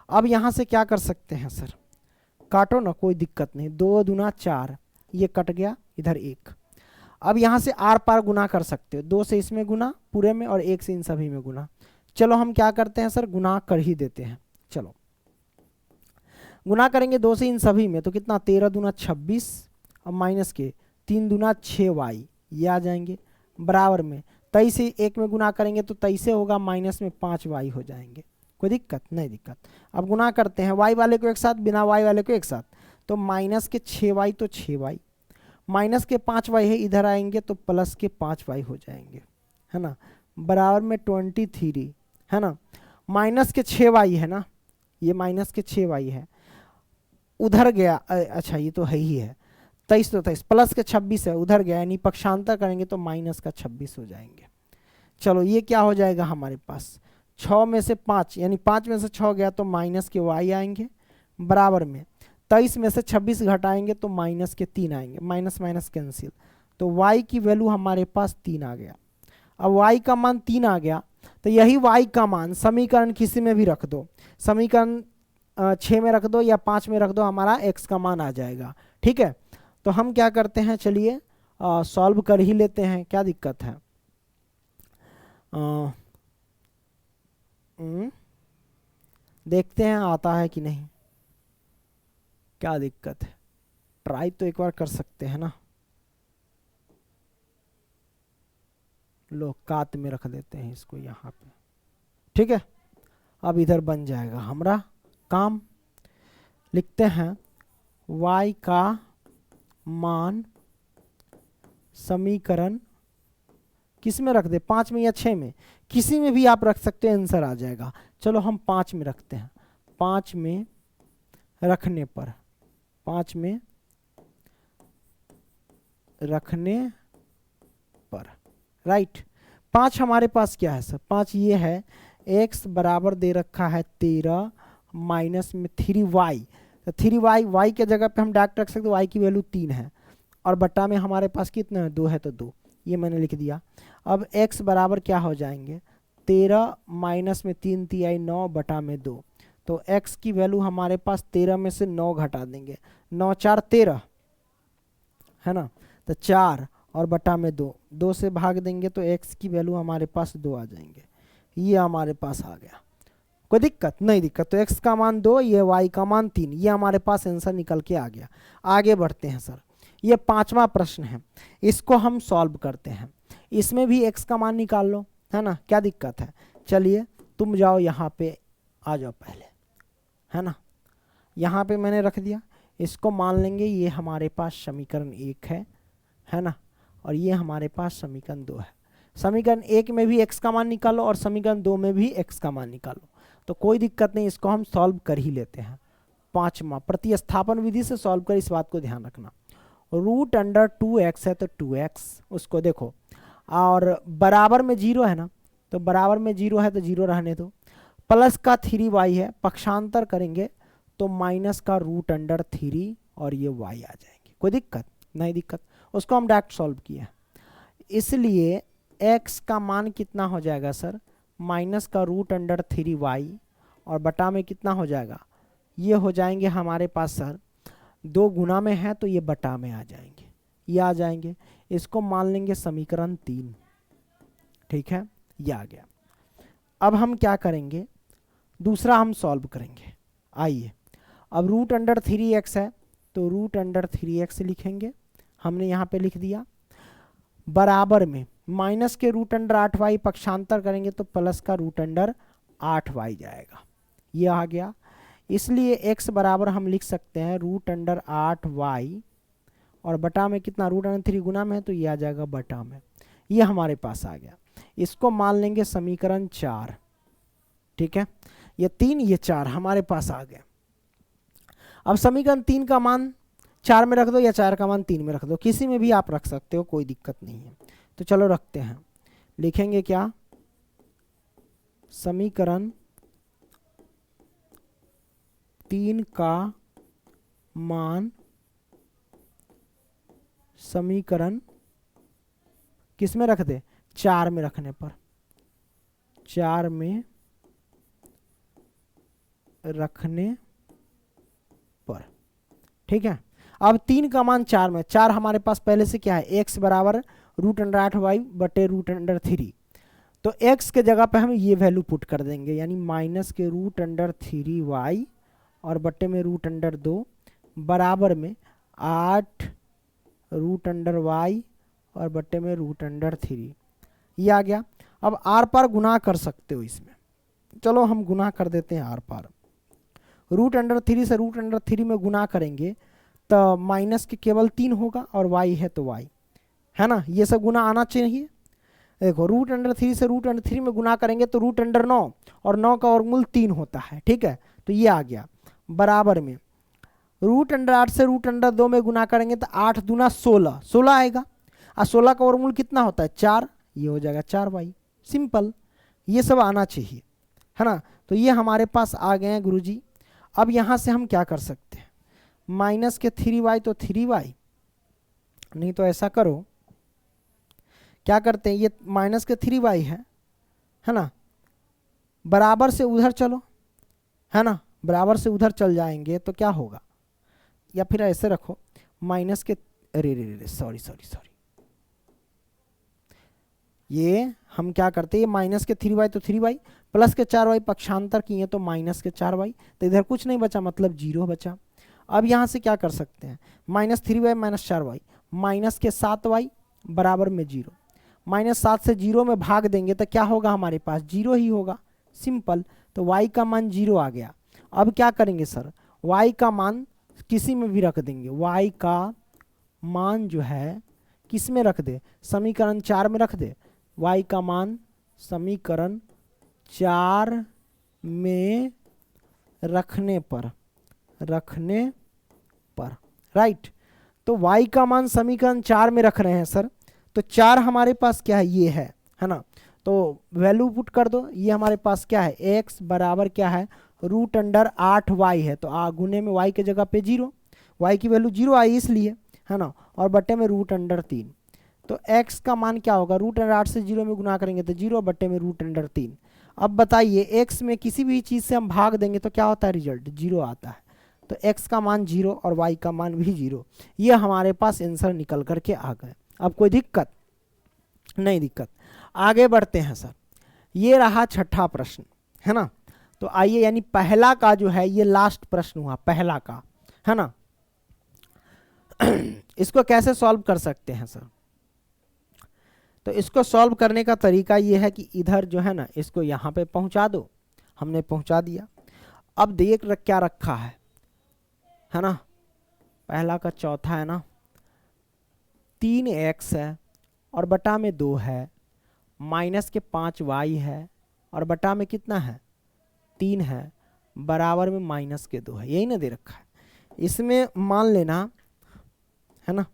अब यहाँ से क्या कर सकते हैं सर, काटो ना, कोई दिक्कत नहीं, 2 दूना 4, ये कट गया, इधर 1। अब यहाँ से आर पार गुना कर सकते हो, 2 से इसमें गुना पूरे में और 1 से इन सभी में गुना। चलो हम क्या करते हैं सर, गुना कर ही देते हैं। चलो गुना करेंगे 2 से इन सभी में, तो कितना 13 दूना 26 और माइनस के 3 दूना 6y, ये आ जाएंगे, बराबर में 23 से 1 में गुना करेंगे तो 23 से होगा, माइनस में 5y हो जाएंगे। कोई दिक्कत नहीं, दिक्कत। अब गुना करते हैं y वाले को एक साथ, बिना y वाले को एक साथ, तो माइनस के 6y तो 6y, माइनस के 5y है, इधर आएंगे तो प्लस के 5y हो जाएंगे, है ना, बराबर में 23, है ना, माइनस के 6y है ना, ये माइनस के 6y है, उधर गया, अच्छा ये तो है ही है, 23 तो 23, प्लस के 26 है, उधर गया, यानी पक्षांतर करेंगे तो माइनस का 26 हो जाएंगे। चलो ये क्या हो जाएगा हमारे पास, 6 में से 5, यानी 5 में से 6 गया तो माइनस के y आएंगे, बराबर में 23 में से 26 घटाएंगे तो माइनस के 3 आएंगे, माइनस माइनस कैंसिल, तो y की वैल्यू हमारे पास 3 आ गया। अब y का मान 3 आ गया, तो यही y का मान समीकरण किसी में भी रख दो, समीकरण 6 में रख दो या 5 में रख दो, हमारा x का मान आ जाएगा। ठीक है, तो हम क्या करते हैं, चलिए सॉल्व कर ही लेते हैं, क्या दिक्कत है। देखते हैं आता है कि नहीं, क्या दिक्कत है, ट्राई तो एक बार कर सकते हैं ना। लो कात में रख देते हैं इसको यहाँ पे, ठीक है। अब इधर बन जाएगा हमारा काम, लिखते हैं y का मान समीकरण किस में रख दे, 5 में या 6 में, किसी में भी आप रख सकते हैं, आंसर आ जाएगा। चलो हम 5 में रखते हैं, 5 में रखने पर, 5 में रखने पर, राइट। 5 हमारे पास क्या है सर, 5 ये है, x बराबर दे रखा है 13 माइनस में 3y, तो 3y, y के जगह पे हम डायरेक्ट रख सकते, y की वैल्यू 3 है, और बट्टा में हमारे पास कितना है, 2 है तो 2, ये मैंने लिख दिया। अब x बराबर क्या हो जाएंगे, 13 माइनस में 3 तिहाई 9 बटा में 2, तो x की वैल्यू हमारे पास 13 में से 9 घटा देंगे, 9 4 13, है ना, तो 4 और बटा में 2, 2 से भाग देंगे तो x की वैल्यू हमारे पास 2 आ जाएंगे, ये हमारे पास आ गया। कोई दिक्कत नहीं, दिक्कत, तो x का मान 2, ये y का मान 3, ये हमारे पास आंसर निकल के आ गया। आगे बढ़ते हैं सर, ये 5वां प्रश्न है, इसको हम सॉल्व करते हैं। इसमें भी x का मान निकाल लो, है ना, क्या दिक्कत है। चलिए तुम जाओ यहाँ पे, आ जाओ पहले, है ना, यहाँ पे मैंने रख दिया, इसको मान लेंगे ये हमारे पास समीकरण 1 है ना, और ये हमारे पास समीकरण 2 है। समीकरण 1 में भी x का मान निकालो और समीकरण 2 में भी x का मान निकालो, तो कोई दिक्कत नहीं, इसको हम सॉल्व कर ही लेते हैं। 5वां, प्रतिस्थापन विधि से सॉल्व कर, इस बात को ध्यान रखना। रूट अंडर 2x है तो 2x, उसको देखो, और बराबर में 0 है ना, तो बराबर में 0 है तो 0 रहने दो, प्लस का 3y है, पक्षांतर करेंगे तो माइनस का रूट अंडर 3 और ये y आ जाएंगे। कोई दिक्कत नहीं, दिक्कत, उसको हम डायरेक्ट सॉल्व किए, इसलिए x का मान कितना हो जाएगा सर, माइनस का रूट अंडर 3y और बटा में कितना हो जाएगा, ये हो जाएंगे हमारे पास सर 2 गुना में है तो ये बटा में आ जाएंगे, ये आ जाएंगे। इसको मान लेंगे समीकरण 3, ठीक है, ये आ गया। अब हम क्या करेंगे, दूसरा हम सॉल्व करेंगे। आइए, अब रूट अंडर 3x है तो रूट अंडर 3x लिखेंगे, हमने यहाँ पे लिख दिया। बराबर में माइनस के रूट अंडर 8y पक्षांतर करेंगे तो प्लस का रूट अंडर 8y जाएगा, ये आ गया। इसलिए x बराबर हम लिख सकते हैं रूट अंडर 8y और बटा में कितना, रूट अंडर 3 गुना में है तो ये आ जाएगा बटा में, ये हमारे पास आ गया। इसको मान लेंगे समीकरण 4, ठीक है, ये 3 ये 4 हमारे पास आ गया। अब समीकरण 3 का मान 4 में रख दो या 4 का मान 3 में रख दो, किसी में भी आप रख सकते हो, कोई दिक्कत नहीं है। तो चलो रखते हैं, लिखेंगे क्या, समीकरण 3 का मान समीकरण किस में रख दे, 4 में रखने पर, 4 में रखने पर, ठीक है। अब 3 का मान 4 में, 4 हमारे पास पहले से क्या है, x बराबर रूट अंडर 8y बटे रूट अंडर 3, तो x के जगह पे हम ये वैल्यू पुट कर देंगे, यानी माइनस के रूट अंडर 3y और बटे में रूट अंडर 2 बराबर में 8 रूट अंडर y और बटे में रूट अंडर 3, ये आ गया। अब आर पार गुना कर सकते हो इसमें, चलो हम गुना कर देते हैं आर पार। रूट अंडर 3 से रूट अंडर 3 में गुना करेंगे तो माइनस के केवल 3 होगा और y है तो y है ना, ये सब गुना आना चाहिए। देखो रूट अंडर 3 से रूट अंडर 3 में गुना करेंगे तो रूट अंडर 9 और 9 का वर्गमूल 3 होता है, ठीक है, तो ये आ गया। बराबर में रूट अंडर 8 से रूट अंडर 2 में गुना करेंगे तो 8 दूना 16, 16 आएगा, और 16 का वर्गमूल कितना होता है 4, ये हो जाएगा 4y, सिंपल, ये सब आना चाहिए, है ना। तो ये हमारे पास आ गए हैं गुरुजी। अब यहाँ से हम क्या कर सकते हैं, माइनस के 3y तो 3y, नहीं तो ऐसा करो, क्या करते हैं, ये माइनस के 3y है ना, बराबर से उधर चलो, है ना, बराबर से उधर चल जाएंगे तो क्या होगा, या फिर ऐसे रखो माइनस के, अरे रे रे सॉरी, ये हम क्या करते हैं, ये माइनस के 3y तो 3y प्लस के 4y पक्षांतर किए तो माइनस के 4y, तो इधर कुछ नहीं बचा, मतलब 0 बचा। अब यहाँ से क्या कर सकते हैं, minus 3y minus 4y minus के 7y बराबर में 0, माइनस 7 से 0 में भाग देंगे तो क्या होगा, हमारे पास 0 ही होगा, सिंपल। तो y का मान 0 आ गया। अब क्या करेंगे सर, y का मान किसी में भी रख देंगे, y का मान जो है किस में रख दे, समीकरण 4 में रख दे, y का मान समीकरण 4 में रखने पर, राइट। तो y का मान समीकरण 4 में रख रहे हैं सर, तो 4 हमारे पास क्या है, ये है ना, तो वैल्यू पुट कर दो, ये हमारे पास क्या है, x बराबर क्या है, रूट अंडर 8y है, तो गुने में y के जगह पे 0, y की वैल्यू 0 आई इसलिए, है ना, और बटे में रूट अंडर 3, तो x का मान क्या होगा, रूट अंडर 8 से 0 में गुना करेंगे तो 0 बटे में रूट अंडर 3। अब बताइए x में किसी भी चीज़ से हम भाग देंगे तो क्या होता है, रिजल्ट 0 आता है, तो x का मान 0 और y का मान भी 0, ये हमारे पास आंसर निकल करके आ गए। अब कोई दिक्कत नहीं, दिक्कत, आगे बढ़ते हैं सर। ये रहा छठा प्रश्न, है ना, तो आइए, यानी पहला का जो है ये लास्ट प्रश्न हुआ पहला का, है ना। इसको कैसे सॉल्व कर सकते हैं सर, तो इसको सॉल्व करने का तरीका ये है कि इधर जो है ना इसको यहाँ पे पहुँचा दो, हमने पहुँचा दिया। अब देख क्या रखा है ना, पहला का चौथा है ना, 3x है और बटा में 2 है, माइनस के 5y है और बटा में कितना है 3 है, बराबर में माइनस के 2 है, यही ना दे रखा है। इसमें मान लेना, है ना,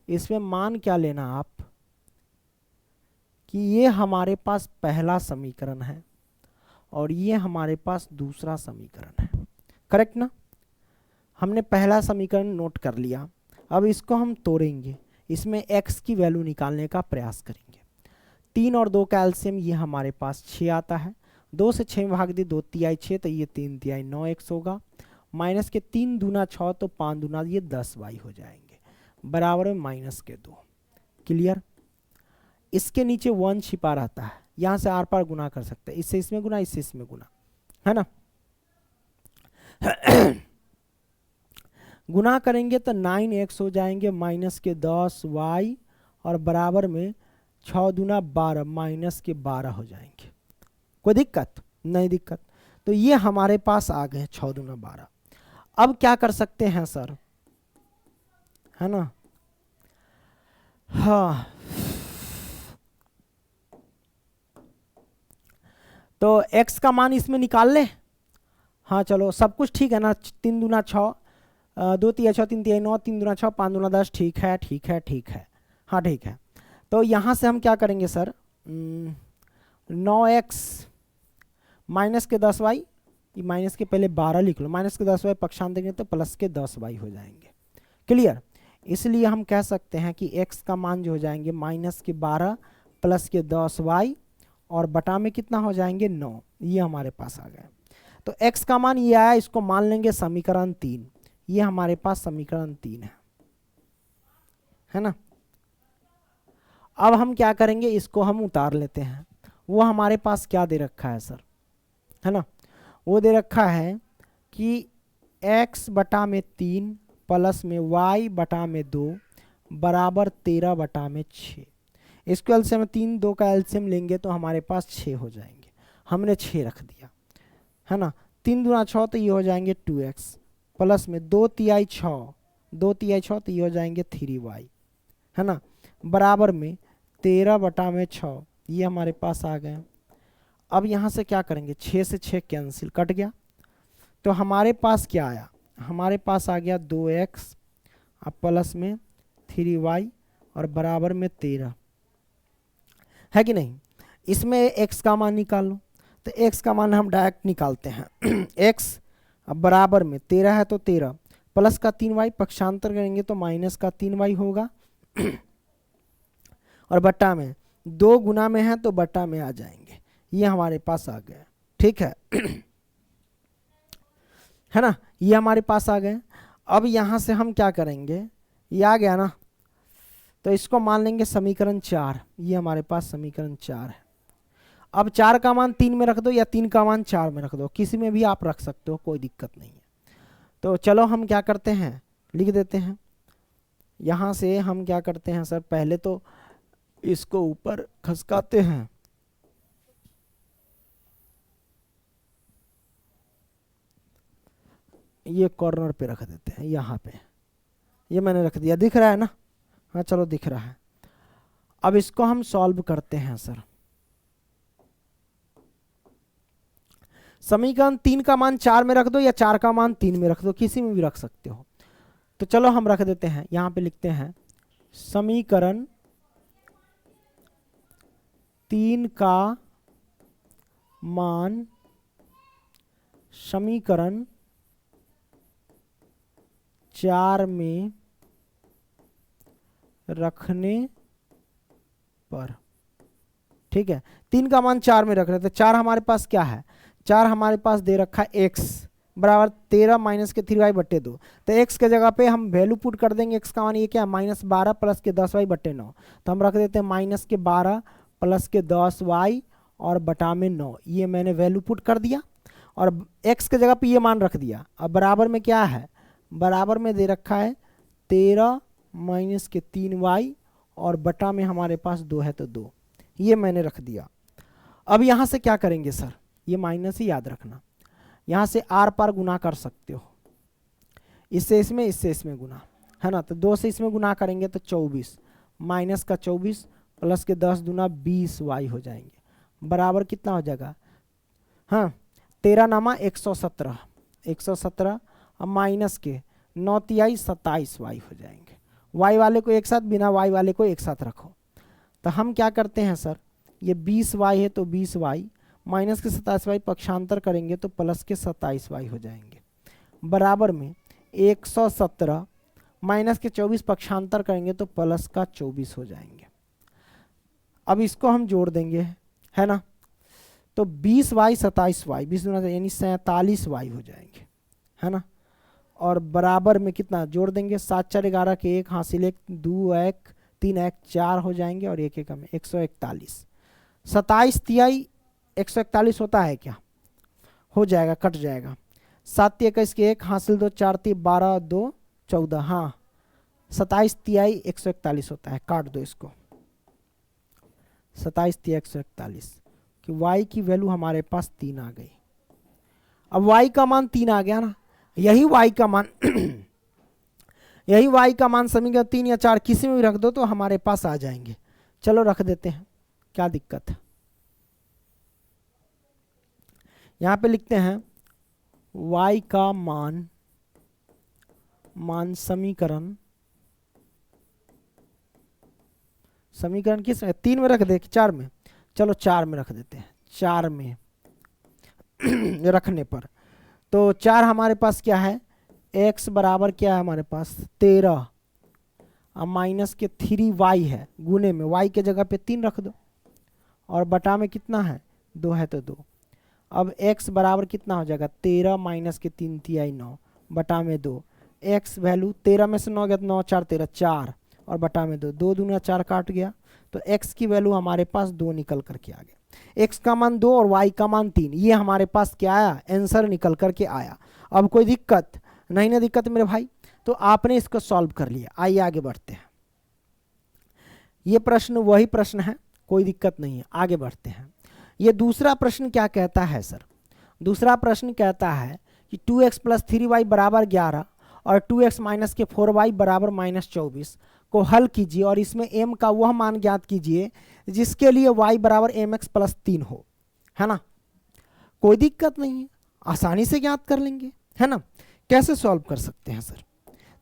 इसमें मान क्या लेना आप कि ये हमारे पास पहला समीकरण है और ये हमारे पास दूसरा समीकरण है, करेक्ट ना। हमने पहला समीकरण नोट कर लिया, अब इसको हम तोड़ेंगे, इसमें x की वैल्यू निकालने का प्रयास करेंगे। 3 और 2 का एलसीएम ये हमारे पास 6 आता है, 2 से 6 में भाग दी 2 तिहाई 6, तो ये 3 तिहाई 9x होगा, माइनस के 3 दूना 6 तो 5 दूना ये 10y हो जाएंगे, बराबर में माइनस के 2। क्लियर। इसके नीचे 1 छिपा रहता है, यहाँ से आर पार गुना कर सकते हैं, इससे इसमें गुना, इससे इसमें गुना, है ना। गुना करेंगे तो 9x हो जाएंगे माइनस के 10y और बराबर में 6 दूना 12 माइनस के 12 हो जाएंगे। कोई दिक्कत नहीं? दिक्कत। तो ये हमारे पास आ गए 6 दूना 12। अब क्या कर सकते हैं सर, है ना। हाँ, तो x का मान इसमें निकाल ले। हाँ चलो, सब कुछ ठीक है ना। 3 दूना 6, 2 तिया 6, 3 तिया 9, 3 दूना 6, 5 दूना 10। ठीक है ठीक है ठीक है, हाँ ठीक है। तो यहाँ से हम क्या करेंगे सर, 9x माइनस के 10y, ये माइनस के पहले 12 लिख लो, माइनस के 10y पक्षांतर देंगे तो प्लस के 10y हो जाएंगे। क्लियर। इसलिए हम कह सकते हैं कि x का मान जो हो जाएंगे माइनस के 12 प्लस के 10y और बटा में कितना हो जाएंगे 9। ये हमारे पास आ गए। तो x का मान ये आया, इसको मान लेंगे समीकरण 3। ये हमारे पास समीकरण 3 है ना। अब हम क्या करेंगे, इसको हम उतार लेते हैं। वो हमारे पास क्या दे रखा है सर, है ना। वो दे रखा है कि x बटा में 3 प्लस में y बटा में 2 बराबर 13 बटा में 6। इसको एलसीएम 3 2 का एलसीएम लेंगे तो हमारे पास 6 हो जाएंगे। हमने 6 रख दिया, है ना। 3 दूना 6 तो ये हो जाएंगे 2x प्लस में 2 तिहाई 6, 2 तिहाई 6 तो ये हो जाएंगे 3y, है ना, बराबर में 13 बटा में 6। ये हमारे पास आ गए। अब यहाँ से क्या करेंगे, 6 से 6 कैंसिल, कट गया। तो हमारे पास क्या आया, हमारे पास आ गया 2x अब प्लस में 3y और बराबर में 13, है कि नहीं। इसमें x का मान निकाल लो। तो x का मान हम डायरेक्ट निकालते हैं। x अब बराबर में 13 है तो 13 प्लस का 3y पक्षांतर करेंगे तो माइनस का 3y होगा। और बट्टा में 2 गुना में है तो बट्टा में आ जाएंगे। ये हमारे पास आ गए, ठीक है। है ना, ये हमारे पास आ गए। अब यहाँ से हम क्या करेंगे, ये आ गया ना, तो इसको मान लेंगे समीकरण 4। ये हमारे पास समीकरण 4 है। अब 4 का मान 3 में रख दो या 3 का मान 4 में रख दो, किसी में भी आप रख सकते हो, कोई दिक्कत नहीं है। तो चलो हम क्या करते हैं, लिख देते हैं। यहाँ से हम क्या करते हैं सर, पहले तो इसको ऊपर खसकाते हैं, ये कॉर्नर पे रख देते हैं, यहाँ पे ये मैंने रख दिया, दिख रहा है ना। हाँ चलो दिख रहा है। अब इसको हम सॉल्व करते हैं सर। समीकरण 3 का मान 4 में रख दो या 4 का मान 3 में रख दो, किसी में भी रख सकते हो। तो चलो हम रख देते हैं, यहाँ पे लिखते हैं समीकरण 3 का मान समीकरण 4 में रखने पर, ठीक है। 3 का मान 4 में रख रहे थे। 4 हमारे पास क्या है, 4 हमारे पास दे रखा है x बराबर 13 माइनस के 3y बट्टे 2। तो x के जगह पे हम वैल्यू पुट कर देंगे। x का मान ये क्या है, -12 प्लस के 10y बट्टे 9। तो हम रख देते हैं -12 प्लस के 10y और बटा में 9। ये मैंने वैल्यू पुट कर दिया और x के जगह पे ये मान रख दिया। अब बराबर में क्या है, बराबर में दे रखा है 13 माइनस के 3y और बटा में हमारे पास 2 है तो 2। ये मैंने रख दिया। अब यहाँ से क्या करेंगे सर, ये माइनस ही याद रखना, यहाँ से आर पार गुना कर सकते हो, इससे इसमें गुना, है ना। तो 2 से इसमें गुना करेंगे तो 24 माइनस का 24 प्लस के 10 दूना 20y हो जाएंगे, बराबर कितना हो जाएगा, हाँ 13 नामा 117, 117 अब माइनस के 9 तिहाई 27y हो जाएंगे। y वाले को एक साथ, बिना y वाले को एक साथ रखो। तो हम क्या करते हैं सर, ये 20y है तो 20y माइनस के 27y पक्षांतर करेंगे तो प्लस के 27y हो जाएंगे, बराबर में 117 माइनस के 24 पक्षांतर करेंगे तो प्लस का 24 हो जाएंगे। अब इसको हम जोड़ देंगे, है ना। तो 20y 27y 20 यानी 47y हो जाएंगे, है ना। और बराबर में कितना जोड़ देंगे, 7 4 11 के 1 हासिल 1 2 1 3 1 4 हो जाएंगे और 1 1 में 141। 27 तिहाई 141 होता है क्या, हो जाएगा, कट जाएगा। 7 21 के 1 हासिल 2 4 3 12 2 14, हाँ 27 तिहाई 141 होता है, काट दो इसको। 27 तिहाई 141 कि y की वैल्यू हमारे पास 3 आ गई। अब y का मान 3 आ गया ना, यही y का मान यही y का मान समीकरण 3 या 4 किसी में भी रख दो तो हमारे पास आ जाएंगे। चलो रख देते हैं, क्या दिक्कत है। यहां पे लिखते हैं y का मान समीकरण किस में, 3 में रख दे कि 4 में, चलो 4 में रख देते हैं। 4 में रखने पर तो 4 हमारे पास क्या है, x बराबर क्या है हमारे पास 13, अब माइनस के 3y है, गुने में y के जगह पे 3 रख दो और बटा में कितना है 2 है तो 2। अब x बराबर कितना हो जाएगा 13 माइनस के 3 तिहाई 9 बटा में 2, x वैल्यू 13 में से 9 गया तो 9 4 13 4 और बटा में 2, 2 दूना 4 काट गया तो x की वैल्यू हमारे पास 2 निकल करके आ गया। x का मान 2 और y का मान 3, ये हमारे पास क्या आया, आंसर निकल करके आया। अब कोई दिक्कत नहीं ना, दिक्कत मेरे भाई, तो आपने इसको सॉल्व कर लिया। आइए आगे बढ़ते हैं, ये प्रश्न वही प्रश्न है, कोई दिक्कत नहीं है, आगे बढ़ते हैं। ये दूसरा प्रश्न क्या कहता है सर, दूसरा प्रश्न कहता है कि 2x प्लस 3y बराबर 11 और 2x माइनस के 4y बराबर -24 को हल कीजिए और इसमें m का वह मान ज्ञात कीजिए जिसके लिए y बराबर mx प्लस 3 हो, है ना। कोई दिक्कत नहीं है, आसानी से ज्ञात कर लेंगे, है ना। कैसे सॉल्व कर सकते हैं सर,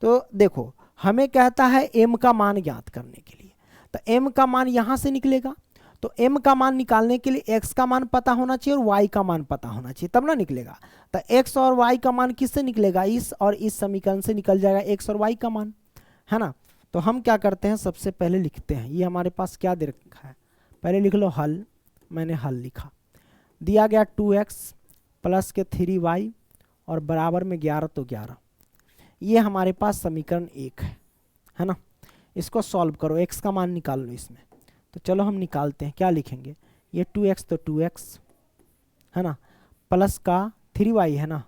तो देखो हमें कहता है m का मान ज्ञात करने के लिए, तो m का मान यहां से निकलेगा, तो m का मान निकालने के लिए x का मान पता होना चाहिए और y का मान पता होना चाहिए, तब ना निकलेगा। तो x और y का मान किससे निकलेगा, इस और इस समीकरण से निकल जाएगा x और y का मान, है ना। तो हम क्या करते हैं, सबसे पहले लिखते हैं, ये हमारे पास क्या दे रखा है, पहले लिख लो हल, मैंने हल लिखा, दिया गया 2x प्लस के 3y और बराबर में 11 तो 11, ये हमारे पास समीकरण 1 है ना। इसको सॉल्व करो, x का मान निकाल लो इसमें, तो चलो हम निकालते हैं। क्या लिखेंगे, ये 2x तो 2x है ना, प्लस का 3y है ना,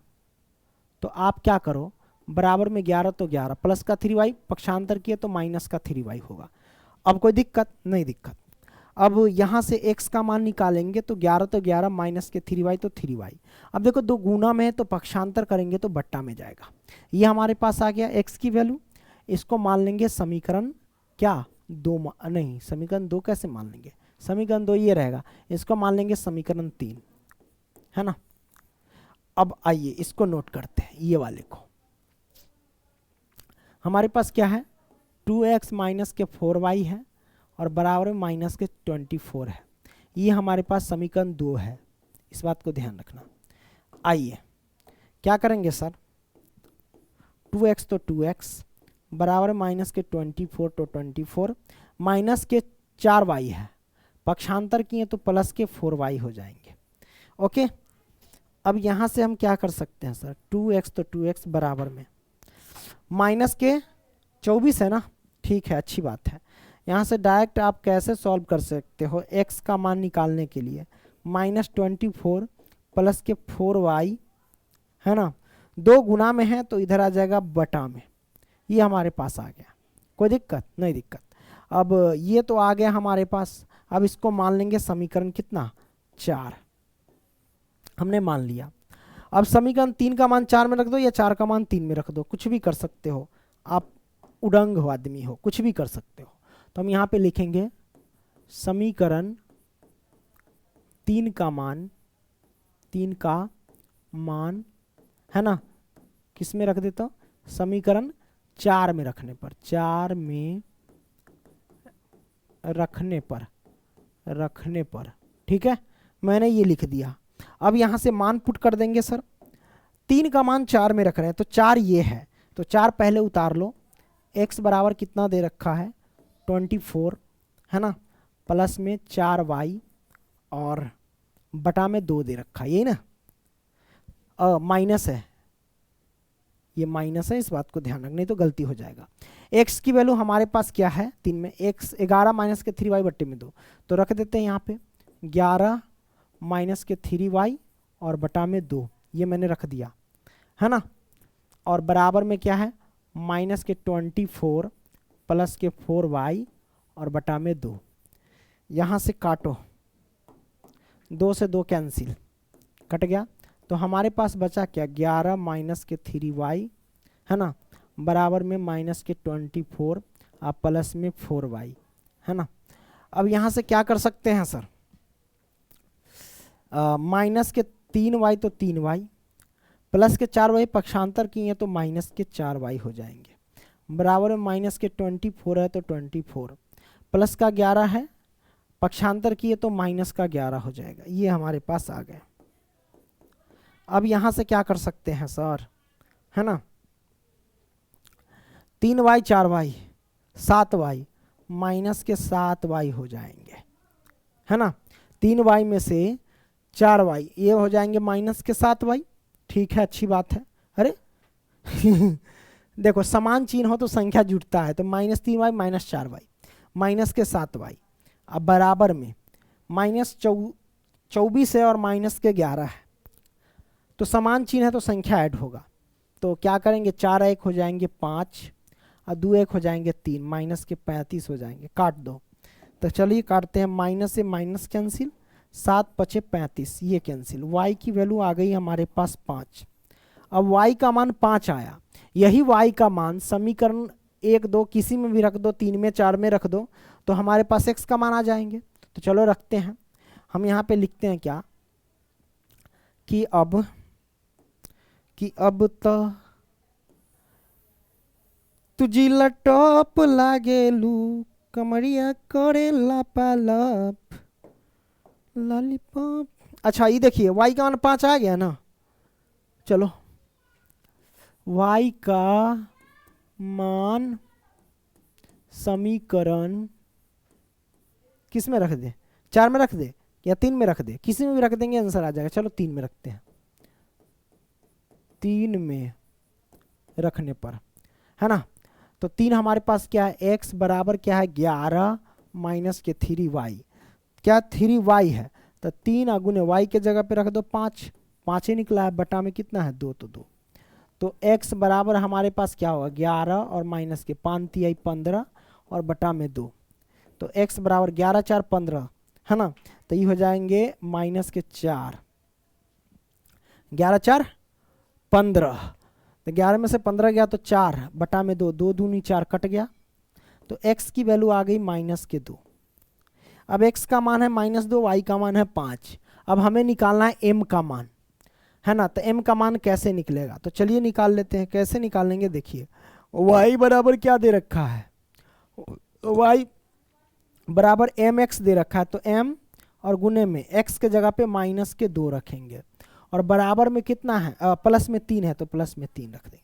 तो आप क्या करो बराबर में 11 तो 11, प्लस का 3y पक्षांतर किए तो माइनस का 3y होगा। अब कोई दिक्कत नहीं, दिक्कत अब यहाँ से x का मान निकालेंगे तो 11 तो 11 माइनस के 3y तो 3y। अब देखो दो गुना में है तो पक्षांतर करेंगे तो बट्टा में जाएगा, ये हमारे पास आ गया x की वैल्यू। इसको मान लेंगे समीकरण क्या 2, नहीं समीकरण 2 कैसे मान लेंगे, समीकरण 2 ये रहेगा, इसको मान लेंगे समीकरण 3, है ना। अब आइए इसको नोट करते हैं, ये वाले को हमारे पास क्या है 2x माइनस के 4y है और बराबर में माइनस के 24 है, ये हमारे पास समीकरण 2 है, इस बात को ध्यान रखना। आइए क्या करेंगे सर, 2x तो 2x बराबर माइनस के 24 तो 24 माइनस के 4y है, पक्षांतर किए तो प्लस के 4y हो जाएंगे। ओके, अब यहाँ से हम क्या कर सकते हैं सर, 2x तो 2x बराबर में माइनस के 24 है ना, ठीक है अच्छी बात है। यहाँ से डायरेक्ट आप कैसे सॉल्व कर सकते हो, x का मान निकालने के लिए -24 प्लस के 4y है ना, 2 गुना में है तो इधर आ जाएगा बटा में, ये हमारे पास आ गया, कोई दिक्कत नहीं, दिक्कत। अब ये तो आ गया हमारे पास, अब इसको मान लेंगे समीकरण कितना 4, हमने मान लिया। अब समीकरण 3 का मान 4 में रख दो या 4 का मान 3 में रख दो, कुछ भी कर सकते हो आप, उड़ंग हो आदमी हो, कुछ भी कर सकते हो। तो हम यहाँ पे लिखेंगे समीकरण 3 का मान है ना, किस में रख देता हूँ, समीकरण 4 में रखने पर, 4 में रखने पर ठीक है, मैंने ये लिख दिया। अब यहाँ से मान पुट कर देंगे सर, 3 का मान 4 में रख रहे हैं तो 4 ये है, तो 4 पहले उतार लो, x बराबर कितना दे रखा है 24 है ना, प्लस में 4y और बटा में 2 दे रखा है, यही ना, माइनस है ये माइनस है, इस बात को ध्यान रखना नहीं तो गलती हो जाएगा। x की वैल्यू हमारे पास क्या है 3 में, x 11 माइनस के 3y बट्टे में 2, तो रख देते हैं यहाँ पे 11 माइनस के 3y और बटा में 2, ये मैंने रख दिया है ना। और बराबर में क्या है माइनस के 24 प्लस के 4y और बटा में 2, यहाँ से काटो, 2 से 2 कैंसिल, कट गया। तो हमारे पास बचा क्या 11 माइनस के 3y है ना, बराबर में माइनस के 24 और प्लस में 4y है ना। अब यहाँ से क्या कर सकते हैं सर, माइनस के 3y तो 3y प्लस के 4y पक्षांतर किए तो माइनस के 4y हो जाएंगे, बराबर में माइनस के 24 है तो 24 प्लस का 11 है, पक्षांतर किए तो माइनस का 11 हो जाएगा, ये हमारे पास आ गए। अब यहाँ से क्या कर सकते हैं सर, है ना, 3y 4y 7y माइनस के 7y हो जाएंगे, है ना। 3y में से 4y ये हो जाएंगे माइनस के 7y, ठीक है, अच्छी बात है। अरे देखो समान चिन्ह हो तो संख्या जुटता है, तो -3y माइनस 4y माइनस के 7y, अब बराबर में माइनस 24 है और माइनस के 11 है, तो समान चिन्ह है तो संख्या ऐड होगा, तो क्या करेंगे 4 1 हो जाएंगे 5 और 2 1 हो जाएंगे 3, माइनस के 35 हो जाएंगे, काट दो। तो चलिए काटते हैं, माइनस से माइनस कैंसिल, 7 5 35 ये कैंसिल, y की वैल्यू आ गई हमारे पास 5। अब y का मान 5 आया, यही y का मान समीकरण 1 2 किसी में भी रख दो, 3 में 4 में रख दो, तो हमारे पास x का मान आ जाएंगे। तो चलो रखते हैं, हम यहाँ पे लिखते हैं क्या कि अब तो तुझी लटॉप लागेलू कमरिया करे लापालप लॉलीपॉप। अच्छा ये देखिए y का मान 5 आ गया ना, चलो y का मान समीकरण किस में रख दे, 4 में रख दे या 3 में रख दे, किसी में भी रख देंगे आंसर आ जाएगा। चलो 3 में रखते हैं, 3 में रखने पर है ना, तो 3 हमारे पास क्या है, x बराबर क्या है 11 माइनस के 3y, क्या 3y है, तो 3 अगुने y के जगह पे रख दो 5, 5 ही निकला है, बटा में कितना है 2 तो 2, तो x बराबर हमारे पास क्या होगा 11 और माइनस के 5 3 15 और बटा में 2, तो x बराबर 11 4 15 है ना, तो ये हो जाएंगे माइनस के 4, 11 4 15, तो 11 में से 15 गया तो 4 बटा में 2, 2 दूनी 4 कट गया, तो x की वैल्यू आ गई माइनस के 2। अब x का मान है -2, y का मान है 5, अब हमें निकालना है m का मान, है ना, तो m का मान कैसे निकलेगा, तो चलिए निकाल लेते हैं। कैसे निकालेंगे, देखिए y बराबर क्या दे रखा है, y बराबर mx दे रखा है, तो m और गुने में x के जगह पे माइनस के 2 रखेंगे, और बराबर में कितना है प्लस में 3 है तो प्लस में 3 रख देंगे,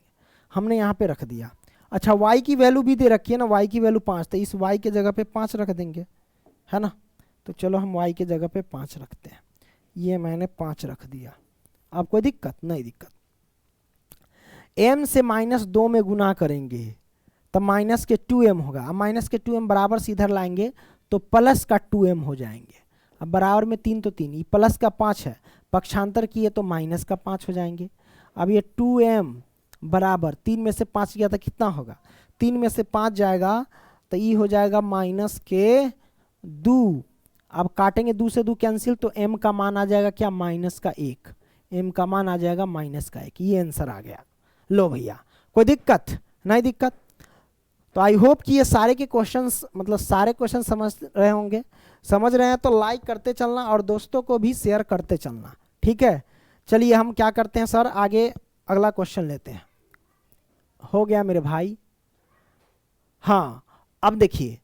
हमने यहाँ पे रख दिया। अच्छा y की वैल्यू भी दे रखी है ना, y की वैल्यू 5, तो इस y के जगह पे 5 रख देंगे, है ना, तो चलो हम y के जगह पे 5 रखते हैं, ये मैंने 5 रख दिया। अब कोई दिक्कत नहीं, दिक्कत m से -2 में गुना करेंगे तब माइनस के 2m होगा, अब माइनस के 2m बराबर से इधर लाएंगे तो प्लस का 2m हो जाएंगे, अब बराबर में 3 तो 3, ये प्लस का 5 है, पक्षांतर किए तो माइनस का 5 हो जाएंगे। अब ये 2m बराबर 3 में से 5 गया था कितना होगा, 3 में से 5 जाएगा तो ये हो जाएगा माइनस के 2, अब काटेंगे 2 से 2 कैंसिल, तो m का मान आ जाएगा क्या माइनस का 1, m का मान आ जाएगा माइनस का 1, ये आंसर आ गया। लो भैया कोई दिक्कत नहीं, दिक्कत तो आई होप कि ये सारे के क्वेश्चंस मतलब सारे क्वेश्चन समझ रहे होंगे, समझ रहे हैं तो लाइक करते चलना और दोस्तों को भी शेयर करते चलना, ठीक है। चलिए हम क्या करते हैं सर, आगे अगला क्वेश्चन लेते हैं, हो गया मेरे भाई। हाँ अब देखिए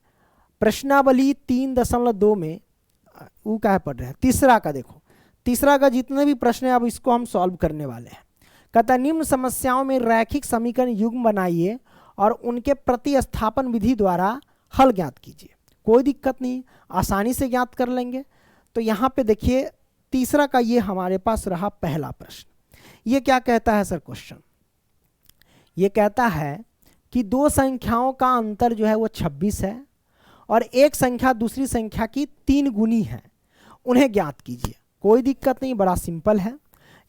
प्रश्नावली 3.2 में वो क्या पढ़ रहे हैं, तीसरा का देखो, तीसरा का जितने भी प्रश्न है अब इसको हम सॉल्व करने वाले हैं। कहता निम्न समस्याओं में रैखिक समीकरण युग्म बनाइए और उनके प्रतिस्थापन विधि द्वारा हल ज्ञात कीजिए। कोई दिक्कत नहीं, आसानी से ज्ञात कर लेंगे। तो यहाँ पे देखिए तीसरा का ये हमारे पास रहा पहला प्रश्न, ये क्या कहता है सर क्वेश्चन, ये कहता है कि दो संख्याओं का अंतर जो है वो 26 है और एक संख्या दूसरी संख्या की 3 गुनी है, उन्हें ज्ञात कीजिए। कोई दिक्कत नहीं, बड़ा सिंपल है।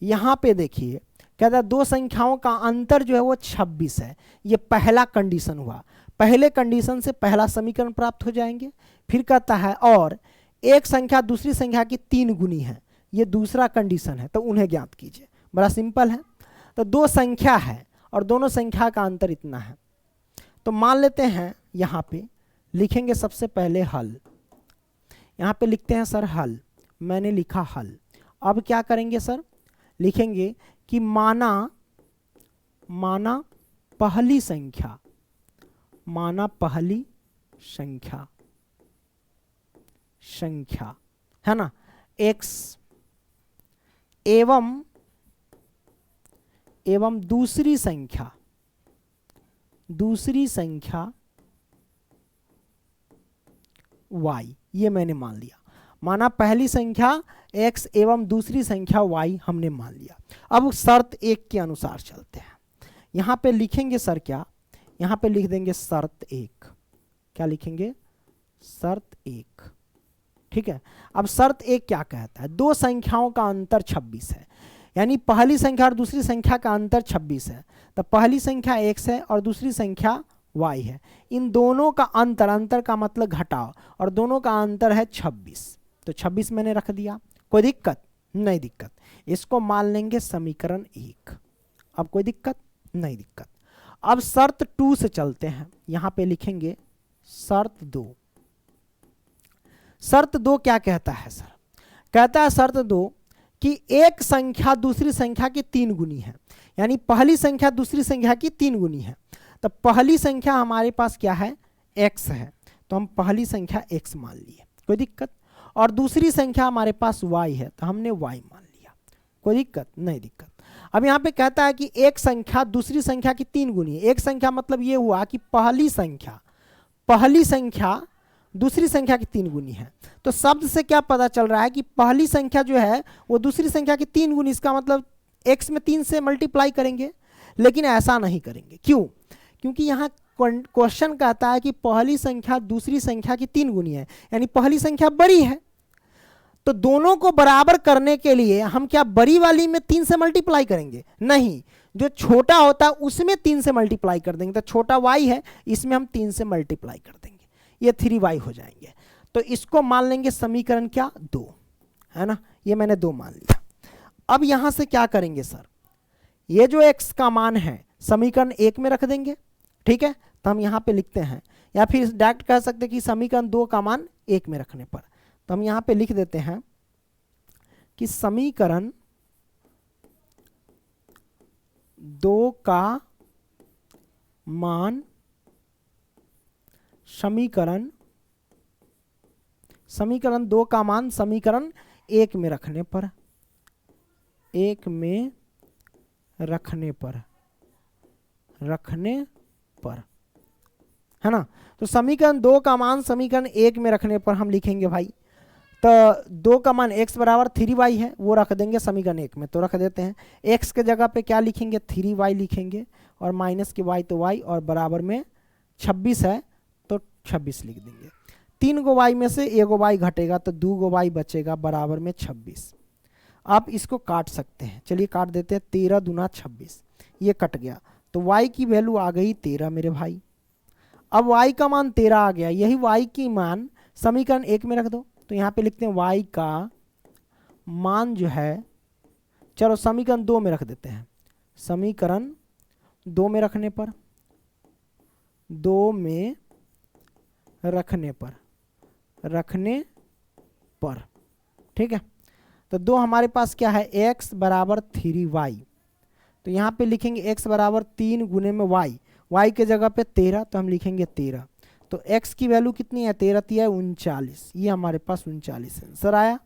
यहाँ पे देखिए कहता है दो संख्याओं का अंतर जो है वो 26 है, ये पहला कंडीशन हुआ। पहले कंडीशन से पहला समीकरण प्राप्त हो जाएंगे। फिर कहता है और एक संख्या दूसरी संख्या की 3 गुनी है, ये दूसरा कंडीशन है, तो उन्हें ज्ञात कीजिए। बड़ा सिंपल है। तो दो संख्या है और दोनों संख्या का अंतर इतना है, तो मान लेते हैं यहाँ पे लिखेंगे सबसे पहले हल। यहाँ पे लिखते हैं सर हल, मैंने लिखा हल। अब क्या करेंगे सर, लिखेंगे कि माना पहली संख्या, माना पहली संख्या है ना x एवं दूसरी संख्या y, ये मैंने मान लिया। माना पहली संख्या x एवं दूसरी संख्या y हमने मान लिया। अब शर्त 1 के अनुसार चलते हैं। यहाँ पे लिखेंगे सर क्या, यहाँ पे लिख देंगे शर्त 1। क्या लिखेंगे, शर्त 1। ठीक है। अब शर्त 1 क्या कहता है, दो संख्याओं का अंतर 26 है, यानी पहली संख्या और दूसरी संख्या का अंतर 26 है। तो पहली संख्या x है और दूसरी संख्या y है। इन दोनों का अंतर का मतलब घटाओ, और दोनों का अंतर है 26, तो 26 मैंने रख दिया। कोई दिक्कत नहीं, दिक्कत। इसको मान लेंगे समीकरण 1। अब कोई दिक्कत नहीं, दिक्कत। अब शर्त 2 से चलते हैं। यहाँ पे लिखेंगे शर्त 2। शर्त 2 क्या कहता है सर, कहता है शर्त 2 कि एक संख्या दूसरी संख्या की 3 गुनी है, यानी पहली संख्या दूसरी संख्या की 3 गुनी है। तो पहली संख्या हमारे पास क्या है, x है, तो हम पहली संख्या x मान लिए, कोई दिक्कत। और दूसरी संख्या हमारे पास y है, तो हमने y मान लिया, कोई दिक्कत नहीं, दिक्कत। अब यहाँ पे कहता है कि एक संख्या दूसरी संख्या की 3 गुनी है। एक संख्या मतलब ये हुआ कि पहली संख्या दूसरी संख्या की 3 गुनी है। तो शब्द से क्या पता चल रहा है कि पहली संख्या जो है वो दूसरी संख्या की 3 गुनी, इसका मतलब x में 3 से मल्टीप्लाई करेंगे। लेकिन ऐसा नहीं करेंगे, क्यों? क्योंकि यहाँ क्वेश्चन कहता है कि पहली संख्या दूसरी संख्या की 3 गुनी है, यानी पहली संख्या बड़ी है। तो दोनों को बराबर करने के लिए हम क्या बड़ी वाली में 3 से मल्टीप्लाई करेंगे? नहीं, जो छोटा होता है उसमें 3 से मल्टीप्लाई कर देंगे। तो छोटा y है, इसमें हम 3 से मल्टीप्लाई कर देंगे, ये 3y हो जाएंगे। तो इसको मान लेंगे समीकरण क्या, 2, है ना। ये मैंने 2 मान लिया। अब यहां से क्या करेंगे सर, ये जो x का मान है समीकरण 1 में रख देंगे। ठीक है, तो हम यहाँ पे लिखते हैं, या फिर डायरेक्ट कह सकते हैं कि समीकरण 2 का मान 1 में रखने पर, तो हम यहाँ पे लिख देते हैं कि समीकरण 2 का मान समीकरण 2 का मान समीकरण 1 में रखने पर, है ना। तो समीकरण 2 का मान समीकरण 1 में रखने पर हम लिखेंगे भाई, तो 2 का मान x बराबर 3y है, वो रख देंगे समीकरण 1 में, तो रख देते हैं। x के जगह पे क्या लिखेंगे, 3y लिखेंगे, और माइनस के y तो y, और बराबर में 26 है तो 26 लिख देंगे। 3 गो y में से 1 गो y घटेगा तो 2 गो y बचेगा, बराबर में 26। आप इसको काट सकते हैं, चलिए काट देते हैं। 13 दूना 26, ये कट गया, तो y की वैल्यू आ गई 13 मेरे भाई। अब y का मान 13 आ गया, यही y की मान समीकरण 1 में रख दो। तो यहाँ पे लिखते हैं y का मान जो है, चलो समीकरण 2 में रख देते हैं। समीकरण 2 में रखने पर, 2 में रखने पर, ठीक है। तो 2 हमारे पास क्या है, x बराबर 3y, तो यहाँ पे लिखेंगे x बराबर 3 गुने में y के जगह पे 13, तो हम लिखेंगे 13। तो x की वैल्यू कितनी है, 13 है 39, ये हमारे पास 39 आंसर आया।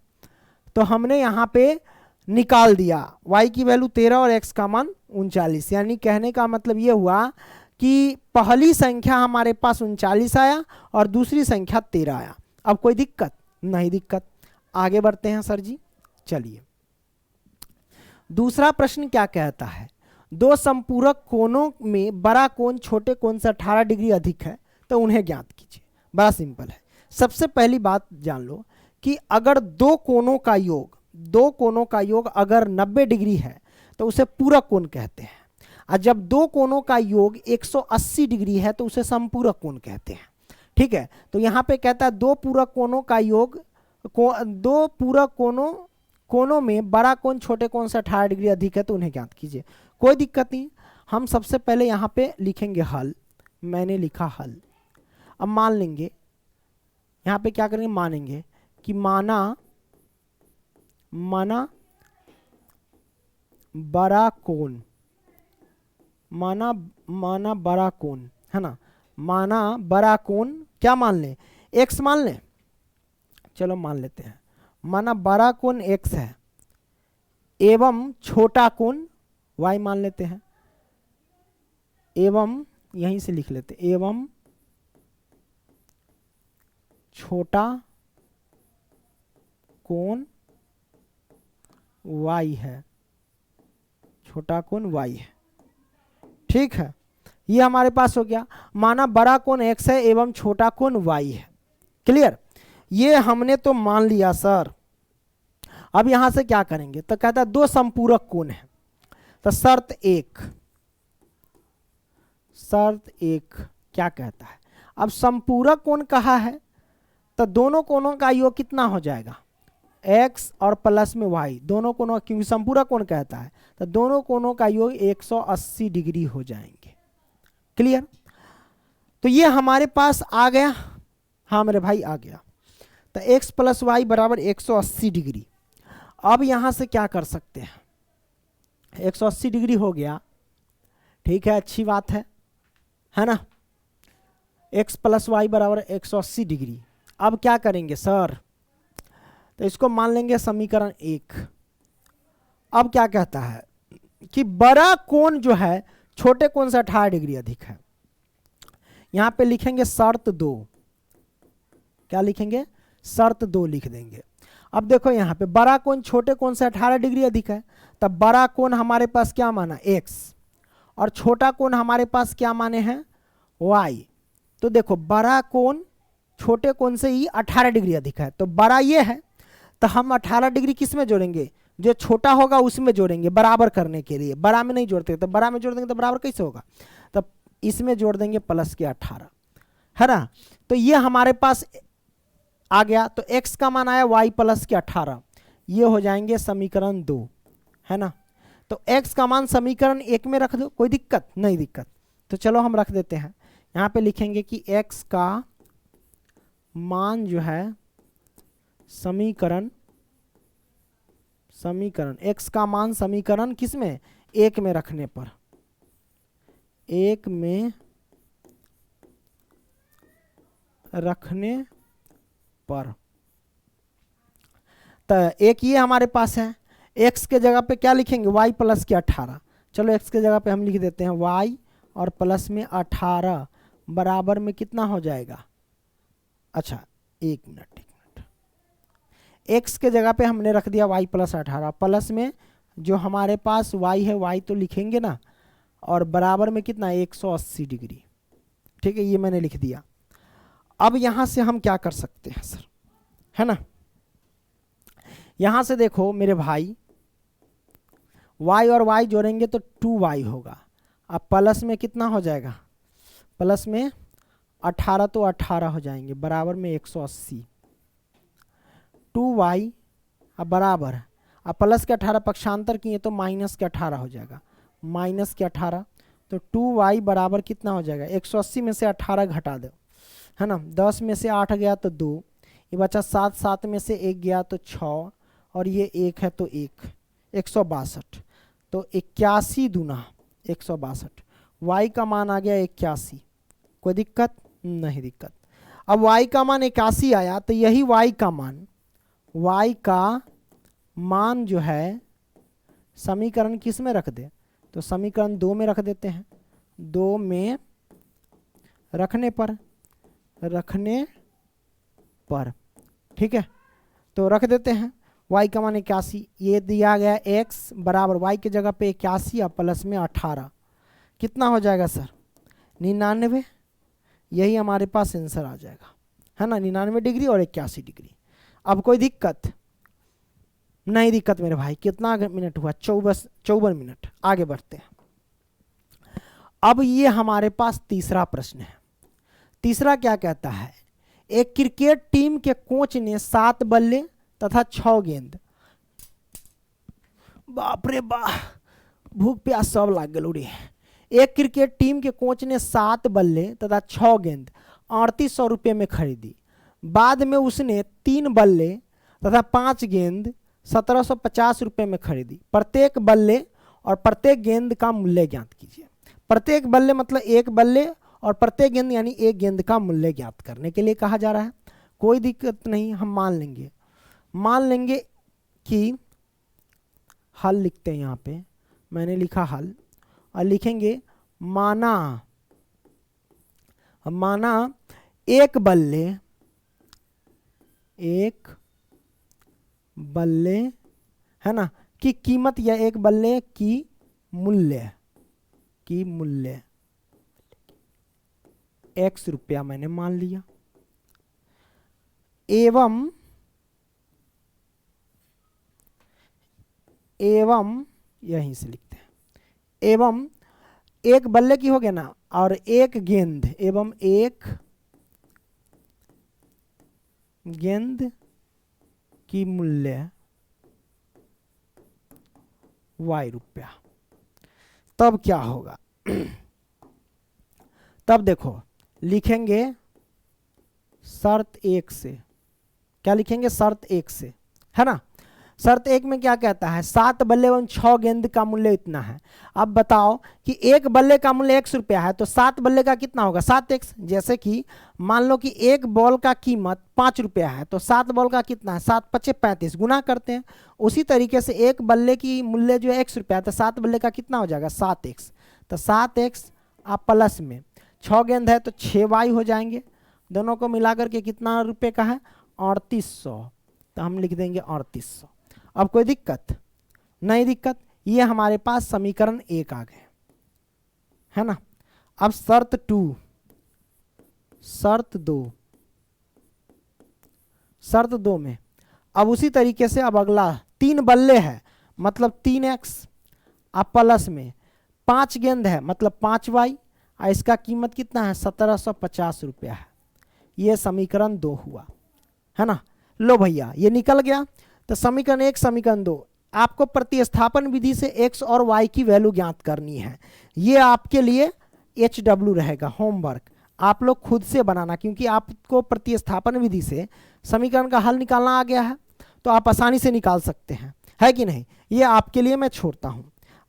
तो हमने यहाँ पे निकाल दिया y की वैल्यू 13 और x का मान 39, यानी कहने का मतलब ये हुआ कि पहली संख्या हमारे पास 39 आया और दूसरी संख्या 13 आया। अब कोई दिक्कत नहीं, दिक्कत। आगे बढ़ते हैं सर जी, चलिए। दूसरा प्रश्न क्या कहता है, दो संपूरक कोणों में बड़ा कोण छोटे कोण से 18 डिग्री अधिक है तो उन्हें ज्ञात कीजिए। बड़ा सिंपल है। सबसे पहली बात जान लो कि अगर दो कोणों का योग अगर 90 डिग्री है तो उसे पूरक कोण कहते हैं, और जब दो कोणों का योग 180 डिग्री है तो उसे संपूरक कोण कहते हैं। ठीक है, तो यहाँ पे कहता है दो पूरक कोणों का योग दो पूरक कोणों में बड़ा कोण छोटे कोण से 18 डिग्री अधिक है तो उन्हें ज्ञात कीजिए। कोई दिक्कत नहीं, हम सबसे पहले यहाँ पे लिखेंगे हल। मैंने लिखा हल। अब मान लेंगे, यहाँ पे क्या करेंगे, मानेंगे कि माना बड़ा कोण, माना बड़ा कोण है ना, माना बड़ा कोण क्या मान लें, x मान लें। चलो मान लेते हैं, माना बड़ा कोण x है एवं छोटा कोण y मान लेते हैं, एवं यहीं से लिख लेते एवं छोटा कोण y है, छोटा कोण y है। ठीक है, ये हमारे पास हो गया। माना बड़ा कोण x है एवं छोटा कोण y है। क्लियर, ये हमने तो मान लिया सर। अब यहां से क्या करेंगे, तो कहता है दो संपूरक कोण है, तो शर्त एक क्या कहता है, अब संपूरक कोण कहा है तो दोनों कोणों का योग कितना हो जाएगा, x और प्लस में y, दोनों कोणों, क्योंकि संपूरक कोण कहता है तो दोनों कोणों का योग 180 डिग्री हो जाएंगे। क्लियर, तो ये हमारे पास आ गया। हाँ मेरे भाई आ गया, तो x प्लस वाई बराबर 180 डिग्री। अब यहां से क्या कर सकते हैं, 180 डिग्री हो गया। ठीक है, अच्छी बात है ना। x प्लस वाई बराबर 180 डिग्री। अब क्या करेंगे सर, तो इसको मान लेंगे समीकरण 1। अब क्या कहता है कि बड़ा कोण जो है छोटे कोण से 18 डिग्री अधिक है। यहां पे लिखेंगे शर्त 2। क्या लिखेंगे, शर्त 2 लिख देंगे। अब देखो यहाँ पे बड़ा कोण छोटे कोण से 18 डिग्री अधिक है, तब बड़ा कोण हमारे पास क्या माना x, और छोटा कोण हमारे पास क्या माने हैं y। तो देखो बड़ा कोण छोटे कोण से ही 18 डिग्री अधिक है, तो बड़ा ये है, तो हम 18 डिग्री किस में जोड़ेंगे, जो छोटा होगा उसमें जोड़ेंगे बराबर करने के लिए। बड़ा में नहीं जोड़ते, तो बड़ा में जोड़ देंगे तो बराबर कैसे होगा, तो इसमें जोड़ देंगे प्लस के 18, है ना। तो ये हमारे पास आ गया, तो x का मान आया y प्लस के 18, ये हो जाएंगे समीकरण 2, है ना। तो x का मान समीकरण 1 में रख दो, कोई दिक्कत नहीं, दिक्कत तो चलो हम रख देते हैं। यहाँ पे लिखेंगे कि x का मान जो है समीकरण x का मान समीकरण किस में, 1 में रखने पर, 1 में रखने पर, तो एक ये हमारे पास है। x के जगह पे क्या लिखेंगे, y प्लस के 18। चलो x के जगह पे हम लिख देते हैं y और प्लस में 18 बराबर में कितना हो जाएगा, अच्छा एक मिनट, x के जगह पे हमने रख दिया y प्लस 18, प्लस में जो हमारे पास y है y तो लिखेंगे ना, और बराबर में कितना 180 डिग्री। ठीक है, ये मैंने लिख दिया। अब यहां से हम क्या कर सकते हैं सर, है ना, यहां से देखो मेरे भाई y और y जोड़ेंगे तो 2y होगा। अब प्लस में कितना हो जाएगा, प्लस में 18 तो 18 हो जाएंगे बराबर में 180, 2y अब बराबर, अब प्लस के 18 पक्षांतर किए तो माइनस के 18 हो जाएगा, माइनस के 18, तो 2y बराबर कितना हो जाएगा, 180 में से 18 घटा दो, है ना। 10 में से 8 गया तो 2, ये बचा 7, 7 में से 1 गया तो 6, और ये 1 है तो 1, 162, तो 81 दूना 162, y का मान आ गया 81। कोई दिक्कत नहीं, दिक्कत। अब y का मान 81 आया, तो यही y का मान जो है समीकरण किस में रख दे, तो समीकरण 2 में रख देते हैं। 2 में रखने पर, ठीक है, तो रख देते हैं y का मान 81, ये दिया गया x बराबर y की जगह पे 81 और प्लस में 18, कितना हो जाएगा सर 99। यही हमारे पास आंसर आ जाएगा, है ना, 99 डिग्री और 81 डिग्री। अब कोई दिक्कत नहीं? दिक्कत मेरे भाई। कितना मिनट हुआ? 54 मिनट। आगे बढ़ते हैं। अब ये हमारे पास तीसरा प्रश्न है। तीसरा क्या कहता है, एक क्रिकेट टीम के कोच ने 7 बल्ले तथा 6 गेंद, बाप रे बाप, भूख प्यास सब लाग गल उड़ी। एक क्रिकेट टीम के कोच ने 7 बल्ले तथा 6 गेंद 3800 रुपये में खरीदी। बाद में उसने 3 बल्ले तथा 5 गेंद 1750 रुपये में खरीदी। प्रत्येक बल्ले और प्रत्येक गेंद का मूल्य ज्ञात कीजिए। प्रत्येक बल्ले मतलब एक बल्ले और प्रत्येक गेंद यानी एक गेंद का मूल्य ज्ञात करने के लिए कहा जा रहा है। कोई दिक्कत नहीं, हम मान लेंगे कि हल लिखते हैं। यहाँ पे मैंने लिखा हल और लिखेंगे माना एक बल्ले है ना की कीमत या एक बल्ले की मूल्य x रुपया मैंने मान लिया, एवं यहीं से लिखते हैं, एवं एक बल्ले की हो गया ना, और एक गेंद एवं एक गेंद की मूल्य y रुपया। तब क्या होगा? तब देखो लिखेंगे शर्त 1 से। क्या लिखेंगे? शर्त 1 से, है ना। शर्त 1 में क्या कहता है, 7 बल्ले एवं 6 गेंद का मूल्य इतना है। अब बताओ कि एक बल्ले का मूल्य x रुपया है तो 7 बल्ले का कितना होगा? 7x। जैसे कि मान लो कि एक बॉल का कीमत 5 रुपया है तो 7 बॉल का कितना है? 7 पचे 35, गुना करते हैं। उसी तरीके से एक बल्ले की मूल्य जो है x रुपया है तो 7 बल्ले का कितना हो जाएगा? 7x। तो 7x आप प्लस में 6 गेंद है तो 6y हो जाएंगे। दोनों को मिलाकर के कितना रुपए का है? 3800। तो हम लिख देंगे 3800। अब कोई दिक्कत नहीं? दिक्कत। ये हमारे पास समीकरण 1 आ गए, है ना। अब शर्त 2 में अब उसी तरीके से अब अगला 3 बल्ले है मतलब 3x, अब प्लस में 5 गेंद है मतलब 5y, और इसका कीमत कितना है? 1750 रुपया है। ये समीकरण 2 हुआ, है ना। लो भैया ये निकल गया। तो समीकरण 1 समीकरण 2 आपको प्रतिस्थापन विधि से x और y की वैल्यू ज्ञात करनी है। ये आपके लिए HW रहेगा, होमवर्क आप लोग खुद से बनाना, क्योंकि आपको प्रतिस्थापन विधि से समीकरण का हल निकालना आ गया है तो आप आसानी से निकाल सकते हैं, है कि नहीं। ये आपके लिए मैं छोड़ता हूं।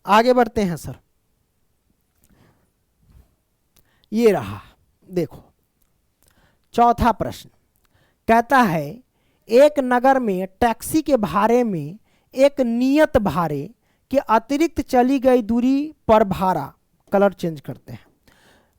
आगे बढ़ते हैं सर। ये रहा, देखो चौथा प्रश्न कहता है एक नगर में टैक्सी के भाड़े में एक नियत भाड़े के अतिरिक्त चली गई दूरी पर भाड़ा, कलर चेंज करते हैं,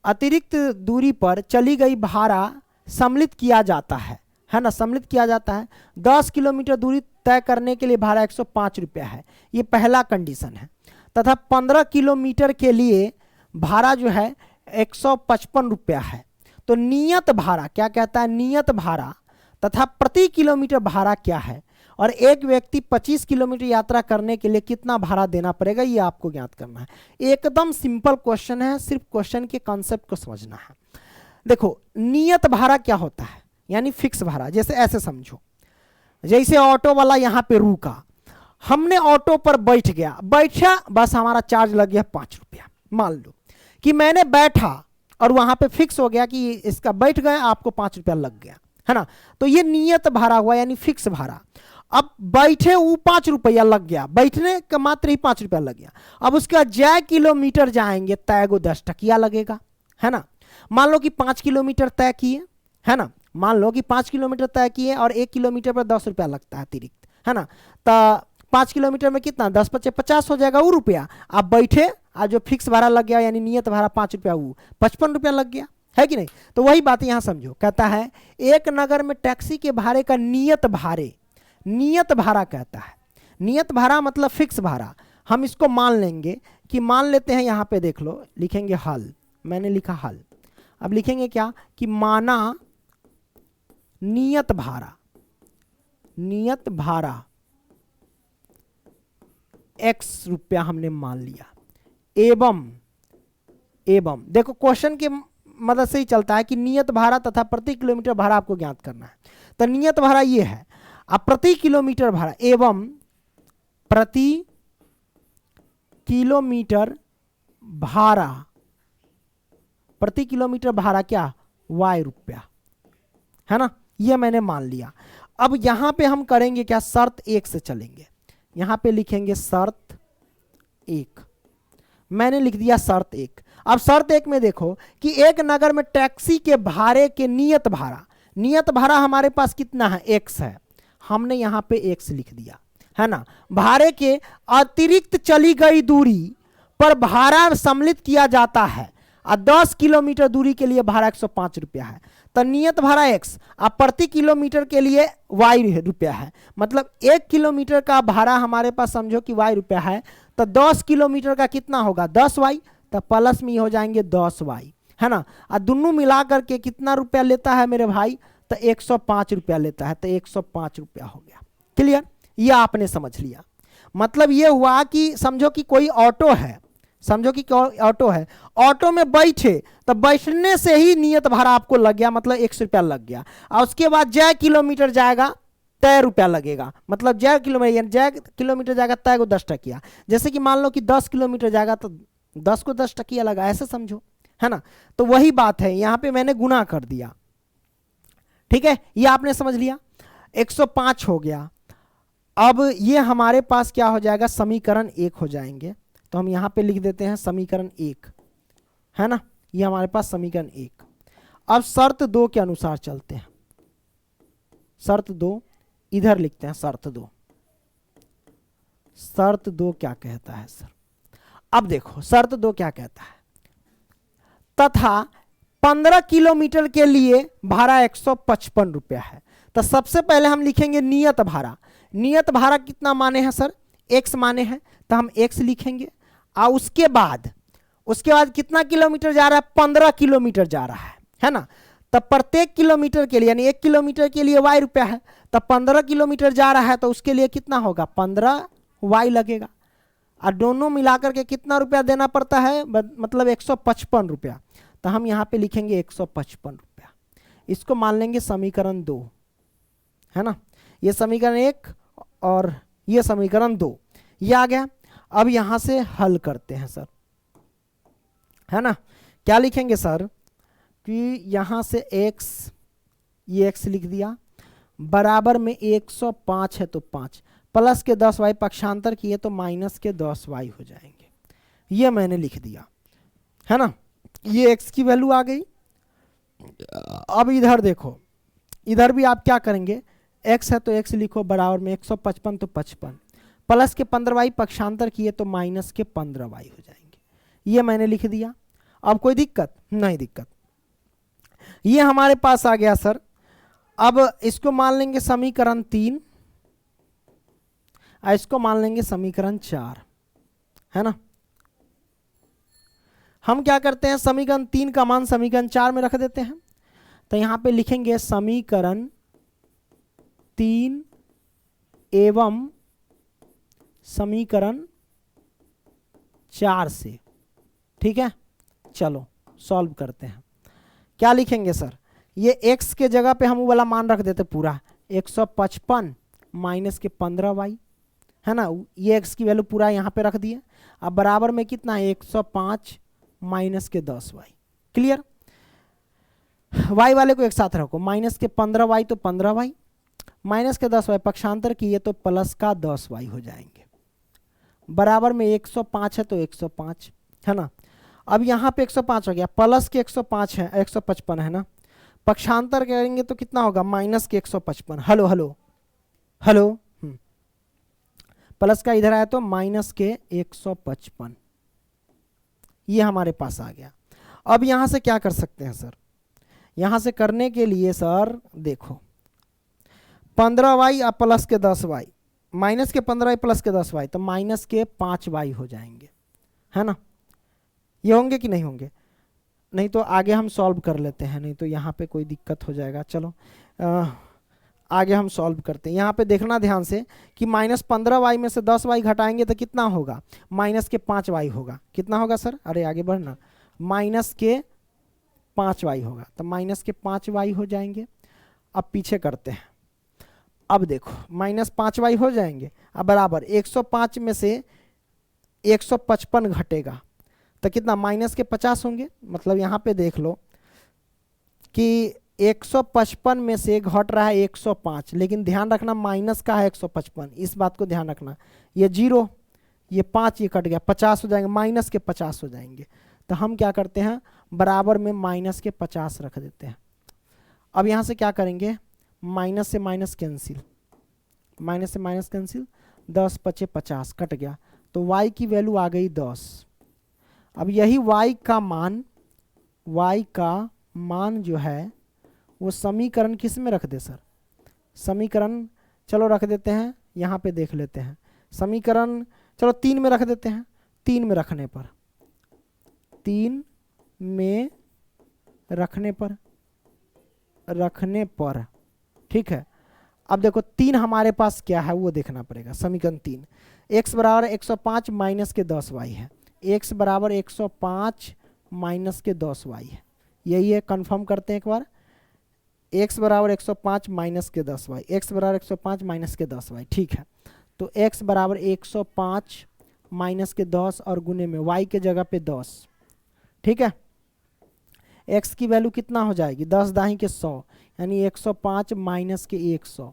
अतिरिक्त दूरी पर चली गई भाड़ा सम्मिलित किया जाता है ना, सम्मिलित किया जाता है। 10 किलोमीटर दूरी तय करने के लिए भाड़ा 105 रुपया है, ये पहला कंडीशन है। तथा 15 किलोमीटर के लिए भाड़ा जो है 155 रुपया है। तो नियत भाड़ा क्या कहता है? नियत भाड़ा तथा प्रति किलोमीटर भाड़ा क्या है, और एक व्यक्ति 25 किलोमीटर यात्रा करने के लिए कितना भाड़ा देना पड़ेगा, ये आपको ज्ञात करना है। एकदम सिंपल क्वेश्चन है, सिर्फ क्वेश्चन के कॉन्सेप्ट को समझना है। देखो नियत भाड़ा क्या होता है, यानी फिक्स भाड़ा। जैसे ऐसे समझो, जैसे ऑटो वाला यहाँ पे रुका, हमने ऑटो पर बैठा बस हमारा चार्ज लग गया 5 रुपया। मान लो कि मैंने बैठा और वहां पे फिक्स हो गया कि इसका बैठ गए आपको 5 रुपया लग गया, है ना। तो ये नियत भाड़ा हुआ, यानी फिक्स भाड़ा। अब बैठे वो 5 रुपया लग गया, बैठने का मात्र ही 5 रुपया लग गया। अब उसके बाद जय किलोमीटर जाएंगे तय को 10 टकिया लगेगा, है ना। मान लो कि 5 किलोमीटर तय किए, है ना, मान लो कि 5 किलोमीटर तय किए और 1 किलोमीटर पर 10 रुपया लगता है अतिरिक्त, है ना। तो 5 किलोमीटर में कितना 10 पचे 50 हो जाएगा वो रुपया। आप बैठे और जो फिक्स भाड़ा लग गया यानी नियत भाड़ा 5 रुपया, वो 55 रुपया लग गया, है कि नहीं। तो वही बात यहाँ समझो, कहता है एक नगर में टैक्सी के भाड़े का नियत भाड़े नियत भाड़ा कहता है। नियत भाड़ा मतलब फिक्स भाड़ा। हम इसको मान लेंगे कि मान लेते हैं, यहां पे देख लो, लिखेंगे हल, मैंने लिखा हल। अब लिखेंगे क्या कि माना नियत भाड़ा, नियत भाड़ा x रुपया हमने मान लिया, एवं देखो क्वेश्चन के मदद से ही चलता है कि नियत भाड़ा तथा प्रति किलोमीटर भाड़ा आपको ज्ञात करना है। तो नियत भाड़ा ये है, अब प्रति किलोमीटर भाड़ा एवं प्रति किलोमीटर भाड़ा, प्रति किलोमीटर भाड़ा क्या y रुपया, है ना, ये मैंने मान लिया। अब यहां पे हम करेंगे क्या, शर्त 1 से चलेंगे। यहां पे लिखेंगे शर्त 1, मैंने लिख दिया शर्त 1। अब शर्त 1 में देखो कि एक नगर में टैक्सी के भाड़े के नियत भाड़ा हमारे पास कितना है, x है, हमने यहां पे x लिख दिया, है ना। भाड़े के अतिरिक्त चली गई दूरी पर भाड़ा सम्मिलित किया जाता है और 10 किलोमीटर दूरी के लिए भाड़ा 105 रुपया है। तो नियत भाड़ा x, अब प्रति किलोमीटर के लिए y रुपया है, मतलब 1 किलोमीटर का भाड़ा हमारे पास समझो कि y रुपया है, तो 10 किलोमीटर का कितना होगा 10y, तो प्लस में हो जाएंगे 10y, है ना। और दोनों मिला करके कितना रुपया लेता है मेरे भाई, तो 105 रुपया लेता है, तो 105 रुपया हो गया। क्लियर, ये आपने समझ लिया। मतलब ये हुआ कि समझो कि कोई ऑटो है, समझो कि ऑटो है, ऑटो में बैठे तो बैठने से ही नियत भाड़ा आपको लग गया, मतलब 100 रुपया लग गया, और उसके बाद जय किलोमीटर जाएगा तय रुपया लगेगा, मतलब जय किलोमीटर जाएगा तय को 10 टकिया। जैसे कि मान लो कि 10 किलोमीटर जाएगा तो 10 को 10 टकिया लगा, ऐसे समझो, है ना। तो वही बात है, यहां पे मैंने गुना कर दिया, ठीक है, ये आपने समझ लिया। 105 हो गया। अब ये हमारे पास क्या हो जाएगा, समीकरण 1 हो जाएंगे। तो हम यहां पे लिख देते हैं समीकरण 1, है ना, ये हमारे पास समीकरण 1। अब शर्त 2 के अनुसार चलते हैं। शर्त 2 इधर लिखते हैं, शर्त 2, शर्त 2 क्या कहता है सर। अब देखो शर्त 2 क्या कहता है, तथा 15 किलोमीटर के लिए भाड़ा 155 रुपया है। तो सबसे पहले हम लिखेंगे नियत भाड़ा। नियत भाड़ा कितना माने हैं सर, x माने हैं, तो हम x लिखेंगे। और उसके बाद कितना किलोमीटर जा रहा है, 15 किलोमीटर जा रहा है ना। तो प्रत्येक किलोमीटर के लिए, यानी 1 किलोमीटर के लिए y रुपया है, तो 15 किलोमीटर जा रहा है तो उसके लिए कितना होगा, 15y लगेगा। और दोनों मिलाकर के कितना रुपया देना पड़ता है, मतलब 155 रुपया। तो हम यहाँ पे लिखेंगे 155 रुपया, इसको मान लेंगे समीकरण 2, है ना। ये समीकरण 1 और ये समीकरण 2, ये आ गया। अब यहां से हल करते हैं सर, है ना। क्या लिखेंगे सर कि यहां से x, ये x लिख दिया, बराबर में 105 है तो 5 प्लस के 10y, पक्षांतर किए तो माइनस के 10y हो जाएंगे, ये मैंने लिख दिया, है ना। ये x की वैल्यू आ गई। अब इधर देखो, इधर भी आप क्या करेंगे, x है तो x लिखो, बराबर में 155 तो 55 प्लस के 15y, पक्षांतर किए तो माइनस के 15y हो जाएंगे, ये मैंने लिख दिया। अब कोई दिक्कत नहीं, दिक्कत ये हमारे पास आ गया सर। अब इसको मान लेंगे समीकरण 3 और इसको मान लेंगे समीकरण 4, है ना। हम क्या करते हैं, समीकरण 3 का मान समीकरण 4 में रख देते हैं। तो यहां पे लिखेंगे समीकरण 3 एवं समीकरण 4 से, ठीक है। चलो सॉल्व करते हैं। क्या लिखेंगे सर, ये x के जगह पे हम वो वाला मान रख देते पूरा, 155 माइनस के 15y, है ना। ये x की वैल्यू पूरा यहाँ पे रख दिए। अब बराबर में कितना है, 105 माइनस के 10y। क्लियर, y वाले को एक साथ रखो, माइनस के 15y तो 15y, माइनस के 10y, पक्षांतर किए तो प्लस का 10y हो जाएंगे, बराबर में 105 है तो 105, है ना। अब यहाँ पे 105 हो गया, प्लस के 105 है, 155 है ना, पक्षांतर करेंगे तो कितना होगा, माइनस के 155। हेलो हेलो हेलो, प्लस का इधर आया तो माइनस के 155, ये हमारे पास आ गया। अब यहां से क्या कर सकते हैं सर, यहां से करने के लिए सर देखो, 15y और प्लस के 10y, माइनस के 15y प्लस के 10y, तो माइनस के 5y हो जाएंगे, है ना। ये होंगे कि नहीं होंगे? नहीं तो आगे हम सॉल्व कर लेते हैं, नहीं तो यहाँ पे कोई दिक्कत हो जाएगा। चलो आगे हम सॉल्व करते हैं। यहाँ पे देखना ध्यान से कि माइनस 15y में से 10y घटाएंगे तो कितना होगा? माइनस के 5y होगा। कितना होगा सर? अरे आगे बढ़ना, माइनस के 5y होगा, तो माइनस के 5y हो जाएंगे। अब पीछे करते हैं। अब देखो माइनस 5y हो जाएंगे, अब बराबर 105 में से 155 घटेगा तो कितना? माइनस के 50 होंगे। मतलब यहाँ पे देख लो कि 155 में से घट रहा है 105, लेकिन ध्यान रखना माइनस का है 155, इस बात को ध्यान रखना। ये 0, ये 5, ये कट गया, 50 हो जाएंगे, माइनस के 50 हो जाएंगे। तो हम क्या करते हैं? बराबर में माइनस के 50 रख देते हैं। अब यहाँ से क्या करेंगे? माइनस से माइनस कैंसिल, माइनस से माइनस कैंसिल, 10 पचे 50 कट गया, तो y की वैल्यू आ गई 10। अब यही y का मान जो है वो समीकरण किस में रख दे सर? समीकरण चलो रख देते हैं, यहाँ पे देख लेते हैं। समीकरण चलो 3 में रख देते हैं। 3 में रखने पर ठीक है। अब देखो 3 हमारे पास क्या है वो देखना पड़ेगा। समीकरण 3, x बराबर 105 माइनस के 10y है। x बराबर 105 माइनस के 10y है, यही है। कंफर्म करते हैं एक बार। x बराबर 105 माइनस के 10y, x बराबर 105 माइनस के 10y, ठीक है। तो x बराबर 105 माइनस के 10 और गुने में y के जगह पे 10, ठीक है। x की वैल्यू कितना हो जाएगी? 10 दाही के 100, यानी 105 माइनस के 100,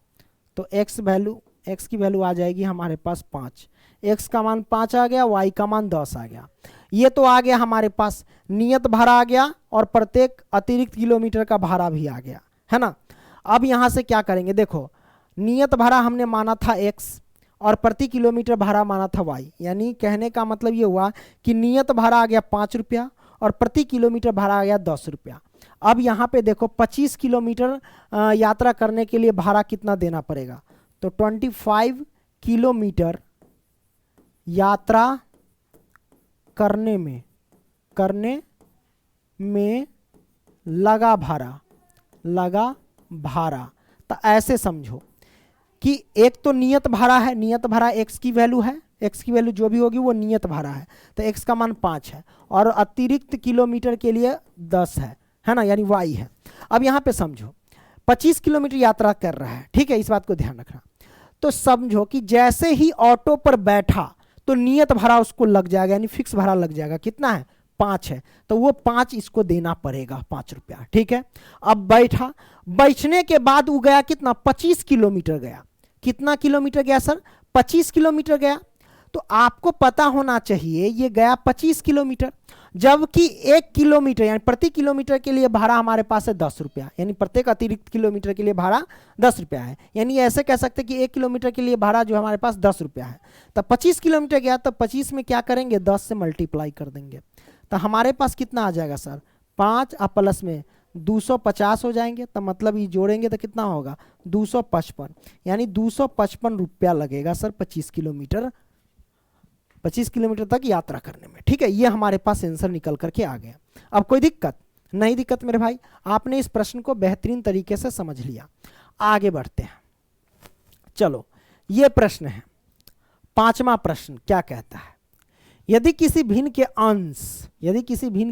तो x की वैल्यू आ जाएगी हमारे पास 5। x का मान 5 आ गया, y का मान 10 आ गया। ये तो आ गया हमारे पास, नियत भाड़ा आ गया और प्रत्येक अतिरिक्त किलोमीटर का भाड़ा भी आ गया, है ना। अब यहाँ से क्या करेंगे? देखो नियत भाड़ा हमने माना था x और प्रति किलोमीटर भाड़ा माना था y, यानी कहने का मतलब ये हुआ कि नियत भाड़ा आ गया 5 रुपया और प्रति किलोमीटर भाड़ा आ गया 10 रुपया। अब यहाँ पे देखो 25 किलोमीटर यात्रा करने के लिए भाड़ा कितना देना पड़ेगा? तो 25 किलोमीटर यात्रा करने में लगा भाड़ा। तो ऐसे समझो कि एक तो नियत भाड़ा है, नियत भाड़ा x की वैल्यू है, x की वैल्यू जो भी होगी वो नियत भाड़ा है, तो x का मान 5 है और अतिरिक्त किलोमीटर के लिए 10 है ना, यानी y है। अब यहाँ पे समझो 25 किलोमीटर यात्रा कर रहा है, ठीक है, इस बात को ध्यान रखना। तो समझो कि जैसे ही ऑटो पर बैठा तो नियत भाड़ा उसको लग जाएगा, यानी फिक्स भाड़ा लग जाएगा। कितना है? 5 है, तो वो 5 इसको देना पड़ेगा, 5 रुपया, ठीक है। अब बैठा, बैठने के बाद वो गया कितना? 25 किलोमीटर गया। कितना किलोमीटर गया सर? 25 किलोमीटर गया। तो आपको पता होना चाहिए ये गया 25 किलोमीटर, जबकि 1 किलोमीटर यानी प्रति किलोमीटर के लिए भाड़ा हमारे पास है 10 रुपया, यानी प्रत्येक अतिरिक्त किलोमीटर के लिए भाड़ा 10 रुपया है। यानी ऐसे कह सकते हैं कि 1 किलोमीटर के लिए भाड़ा जो हमारे पास 10 रुपया है। तो 25 किलोमीटर गया, तो 25 में क्या करेंगे? 10 से मल्टीप्लाई कर देंगे, तो हमारे पास कितना आ जाएगा सर? 5 और प्लस में 250 हो जाएंगे। तो मतलब ये जोड़ेंगे तो कितना होगा? 255, यानी 255 रुपया लगेगा सर 25 किलोमीटर तक यात्रा करने में, ठीक है। ये हमारे पास आंसर निकल करके आ गया। अब कोई दिक्कत? नहीं दिक्कत मेरे भाई, आपने इस प्रश्न को बेहतरीन तरीके से समझ लिया। आगे बढ़ते हैं। चलो ये प्रश्न है 5वां प्रश्न। क्या कहता है? यदि किसी भिन्न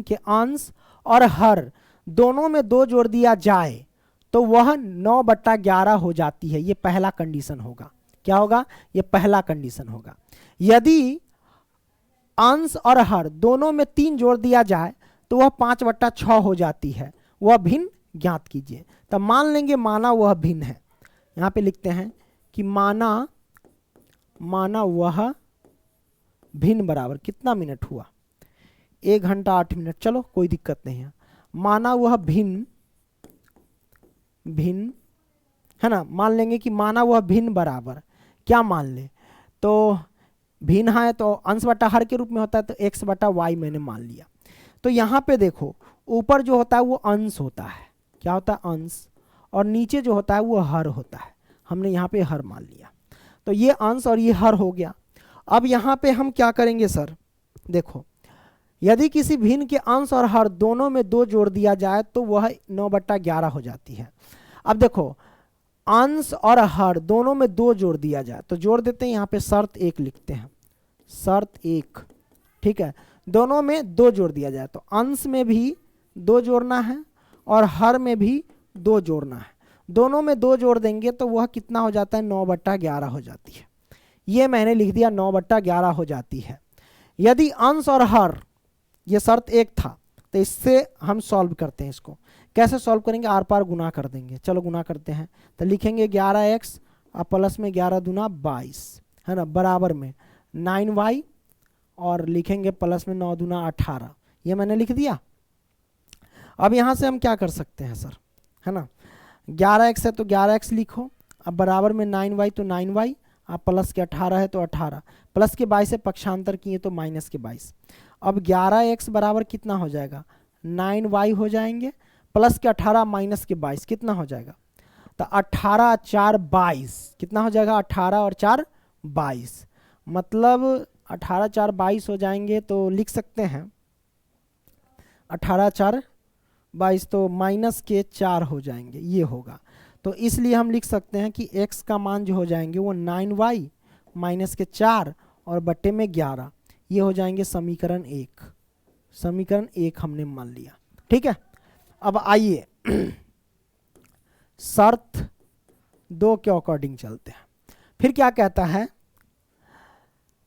के अंश और हर दोनों में 2 जोड़ दिया जाए तो वह 9/11 हो जाती है। ये पहला कंडीशन होगा। क्या होगा? ये पहला कंडीशन होगा। यदि अंश और हर दोनों में 3 जोड़ दिया जाए तो वह 5/6 हो जाती है। वह भिन्न ज्ञात कीजिए। तो मान लेंगे माना वह भिन्न है। यहाँ पे लिखते हैं कि माना वह भिन्न बराबर कितना मिनट हुआ? 1 घंटा 8 मिनट। चलो कोई दिक्कत नहीं है। माना वह भिन्न है ना, मान लेंगे कि माना वह भिन्न बराबर क्या मान ले? तो भिन्न है तो अंश बटा हर के रूप में होता है, तो x बटा y मैंने मान लिया। तो यहाँ पे देखो ऊपर जो होता है वो अंश होता है। क्या होता है? अंश। और नीचे जो होता है वो हर होता है। हमने यहाँ पे हर मान लिया। तो ये अंश और ये हर हो गया। अब यहाँ पे हम क्या करेंगे सर, देखो यदि किसी भिन्न के अंश और हर दोनों में 2 जोड़ दिया जाए तो वह 9/11 हो जाती है। अब देखो अंश और हर दोनों में 2 जोड़ दिया जाए तो जोड़ देते हैं, यहाँ पे शर्त 1 लिखते हैं, शर्त 1, ठीक है। दोनों में 2 जोड़ दिया जाए तो अंश में भी 2 जोड़ना है और हर में भी 2 जोड़ना है। दोनों में 2 जोड़ देंगे तो वह कितना हो जाता है, 9/11 हो जाती है। ये मैंने लिख दिया 9/11 हो जाती है। यदि अंश और हर, ये शर्त 1 था, तो इससे हम सॉल्व करते हैं। इसको कैसे सॉल्व करेंगे, आर पार गुना कर देंगे। चलो गुना करते हैं, तो लिखेंगे 11x और प्लस में 11 दूना 22 है ना, बराबर में 9y और लिखेंगे प्लस में 9 दूना 18। ये मैंने लिख दिया। अब यहाँ से हम क्या कर सकते हैं सर, है ना, 11x है तो 11x लिखो, अब बराबर में 9y तो 9y, अब प्लस के 18 है तो 18, प्लस के 22 से पक्षांतर किए तो माइनस के 22। अब 11x बराबर कितना हो जाएगा, 9y हो जाएंगे, प्लस के 18 माइनस के 22 कितना हो जाएगा, तो 18 4 22 कितना हो जाएगा, 18 और 4 22, मतलब 18 4 22 हो जाएंगे। तो लिख सकते हैं 18 4 22 तो माइनस के 4 हो जाएंगे, ये होगा। तो इसलिए हम लिख सकते हैं कि x का मान जो हो जाएंगे वो 9y माइनस के 4 और बट्टे में 11, ये हो जाएंगे समीकरण 1। समीकरण 1 हमने मान लिया, ठीक है। अब आइए शर्त 2 के अकॉर्डिंग चलते हैं। फिर क्या कहता है,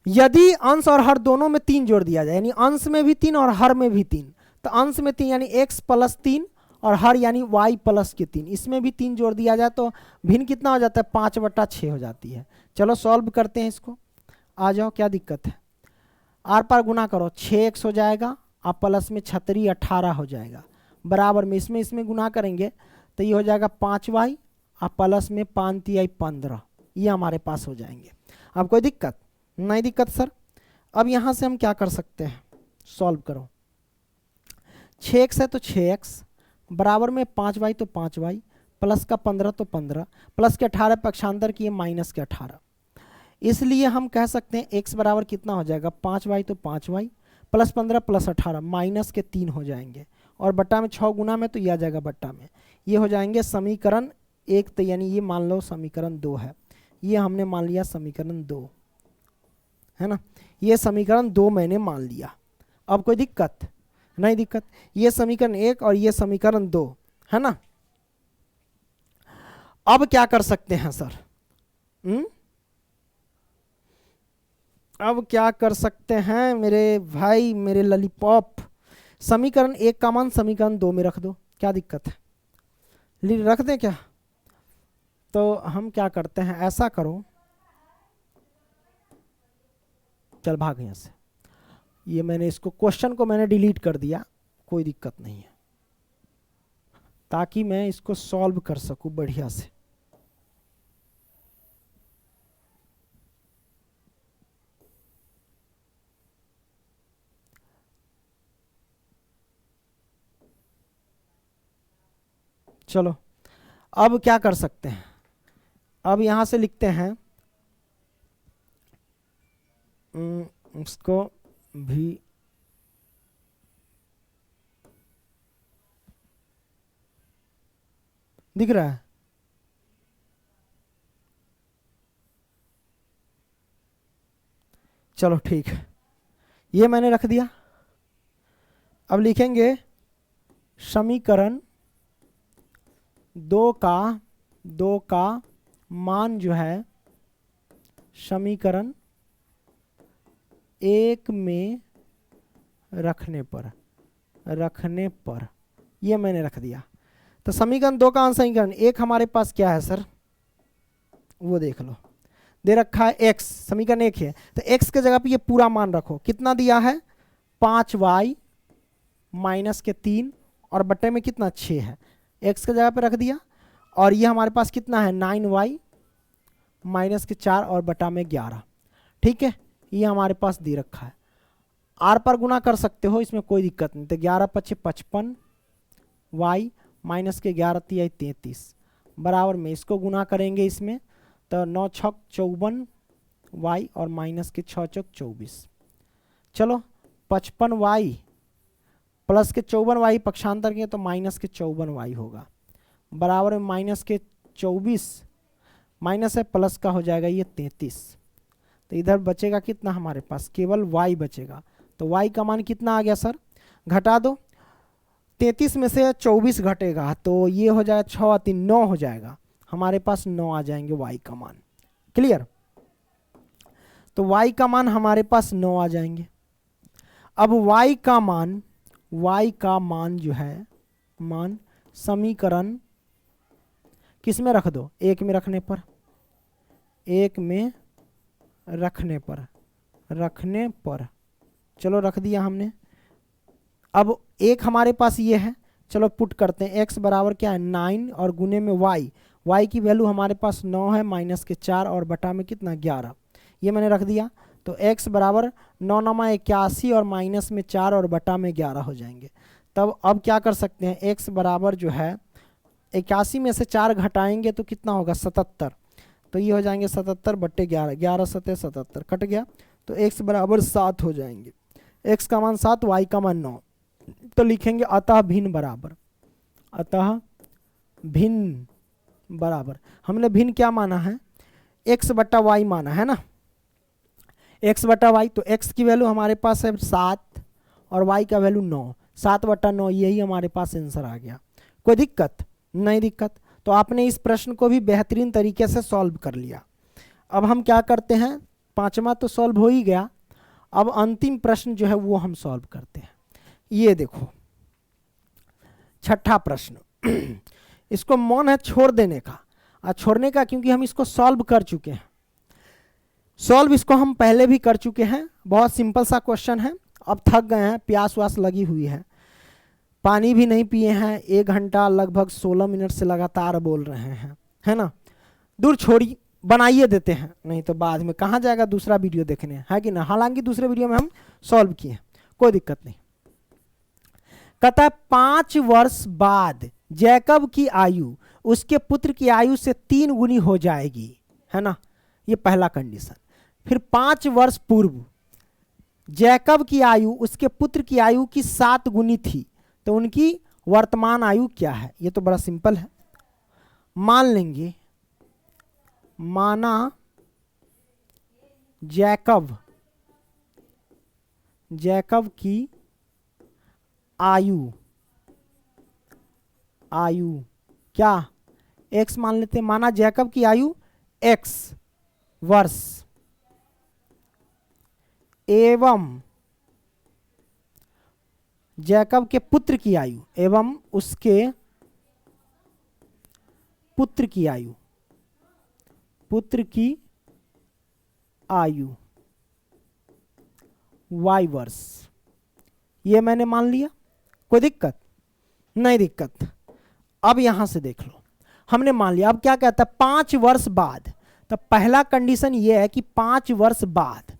यदि अंश और हर दोनों में 3 जोड़ दिया जाए, यानी अंश में भी 3 और हर में भी 3, तो अंश में 3 यानी x प्लस 3 और हर यानी y प्लस के 3, इसमें भी 3 जोड़ दिया जाए तो भिन्न कितना हो जाता है, 5/6 हो जाती है। चलो सॉल्व करते हैं इसको, आ जाओ, क्या दिक्कत है। आर पार गुना करो, 6x हो जाएगा और प्लस में 36 18 हो जाएगा, बराबर में इसमें गुना करेंगे तो ये हो जाएगा 5y और प्लस में 5 3 15, ये हमारे पास हो जाएंगे। अब कोई दिक्कत नहीं, दिक्कत सर। अब यहाँ से हम क्या कर सकते हैं, सॉल्व करो, 6x है तो 6x बराबर में 5y तो 5y, प्लस का 15 तो 15, प्लस के 18 पक्षांतर किए माइनस के 18, इसलिए हम कह सकते हैं x बराबर कितना हो जाएगा, 5y तो 5y प्लस 15 प्लस 18 माइनस के 3 हो जाएंगे, और बट्टा में 6 गुना में तो यह आ जाएगा बट्टा में, ये हो जाएंगे समीकरण 1। तो यानी ये मान लो समीकरण 2 है, ये हमने मान लिया समीकरण 2, है ना, ये समीकरण 2 मैंने मान लिया। अब कोई दिक्कत नहीं, दिक्कत, ये समीकरण 1 और ये समीकरण 2 है ना। अब क्या कर सकते हैं सर, अब क्या कर सकते हैं मेरे भाई, मेरे ललीपॉप, समीकरण 1 का मान समीकरण 2 में रख दो, क्या दिक्कत है, रख दें क्या। तो हम क्या करते हैं, ऐसा करो, चल भाग यहाँ से, ये मैंने इसको क्वेश्चन को मैंने डिलीट कर दिया, कोई दिक्कत नहीं है, ताकि मैं इसको सॉल्व कर सकूं बढ़िया से। चलो अब क्या कर सकते हैं, अब यहां से लिखते हैं इसको भी दिख रहा है, चलो ठीक है, ये मैंने रख दिया। अब लिखेंगे समीकरण 2 का मान जो है समीकरण 1 में रखने पर ये मैंने रख दिया। तो समीकरण 2 का समीकरण 1 हमारे पास क्या है सर, वो देख लो, दे रखा है x, समीकरण 1 है तो x के जगह पे ये पूरा मान रखो, कितना दिया है 5y माइनस के 3 और बट्टे में कितना 6 है, x के जगह पे रख दिया, और ये हमारे पास कितना है 9y माइनस के 4 और बटा में 11, ठीक है, ये हमारे पास दे रखा है। आर पर गुना कर सकते हो, इसमें कोई दिक्कत नहीं। तो 11 5 55 y माइनस के 11 3 33 बराबर में इसको गुना करेंगे इसमें तो 9 छक 54 y और माइनस के 6 चौक 24। चलो 55 y प्लस के 54 y पक्षांतर किए तो माइनस के 54 y होगा, बराबर में माइनस के 24 माइनस है प्लस का हो जाएगा ये 33। तो इधर बचेगा कितना हमारे पास, केवल y बचेगा। तो y का मान कितना आ गया सर, घटा दो, 33 में से 24 घटेगा तो ये हो जाएगा 6 और 3 9 हो जाएगा, हमारे पास 9 आ जाएंगे y का मान। क्लियर, तो y का मान हमारे पास 9 आ जाएंगे। अब y का मान जो है, मान समीकरण किस में रख दो, एक में रखने पर, एक में रखने पर चलो रख दिया हमने। अब एक हमारे पास ये है, चलो पुट करते हैं, x बराबर क्या है 9 और गुने में y की वैल्यू हमारे पास 9 है, माइनस के 4 और बटा में कितना 11, ये मैंने रख दिया। तो x बराबर 9 9 81 और माइनस में 4 और बटा में 11 हो जाएंगे। तब अब क्या कर सकते हैं, x बराबर जो है 81 में से 4 घटाएंगे तो कितना होगा 77, तो ये हो जाएंगे 77 बट्टे 11, 11 सत्ते 77 कट गया, तो x बराबर 7 हो जाएंगे। x का मान 7, y का मान 9, तो लिखेंगे अतः भिन्न बराबर, हमने भिन्न क्या माना है, x बट्टा y माना है ना, x बट्टा y, तो x की वैल्यू हमारे पास है 7 और y का वैल्यू 9, 7 बट्टा 9, यही हमारे पास आंसर आ गया। कोई दिक्कत नहीं, दिक्कत तो आपने इस प्रश्न को भी बेहतरीन तरीके से सॉल्व कर लिया। अब हम क्या करते हैं, पांचवा तो सॉल्व हो ही गया, अब अंतिम प्रश्न जो है वो हम सॉल्व करते हैं। ये देखो छठा प्रश्न इसको मन है छोड़ देने का, छोड़ने का क्योंकि हम इसको सॉल्व कर चुके हैं, सॉल्व इसको हम पहले भी कर चुके हैं, बहुत सिंपल सा क्वेश्चन है। अब थक गए हैं, प्यास व्यास लगी हुई है, पानी भी नहीं पिए हैं, 1 घंटा लगभग 16 मिनट से लगातार बोल रहे हैं, है ना, दूर छोड़ी बनाइए देते हैं, नहीं तो बाद में कहाँ जाएगा दूसरा वीडियो देखने, है कि ना। हालांकि दूसरे वीडियो में हम सॉल्व किए, कोई दिक्कत नहीं। कहता है 5 वर्ष बाद जैकब की आयु उसके पुत्र की आयु से 3 गुनी हो जाएगी, है ना, ये पहला कंडीशन। फिर 5 वर्ष पूर्व जैकब की आयु उसके पुत्र की आयु की 7 गुनी थी, तो उनकी वर्तमान आयु क्या है। ये तो बड़ा सिंपल है, मान लेंगे, माना जैकब की आयु क्या x मान लेते हैं, माना जैकब की आयु x वर्ष एवं जैकब के पुत्र की आयु एवं उसके पुत्र की आयु y वर्ष, ये मैंने मान लिया, कोई दिक्कत नहीं, दिक्कत। अब यहां से देख लो, हमने मान लिया। अब क्या कहता है 5 वर्ष बाद, तो पहला कंडीशन ये है कि 5 वर्ष बाद,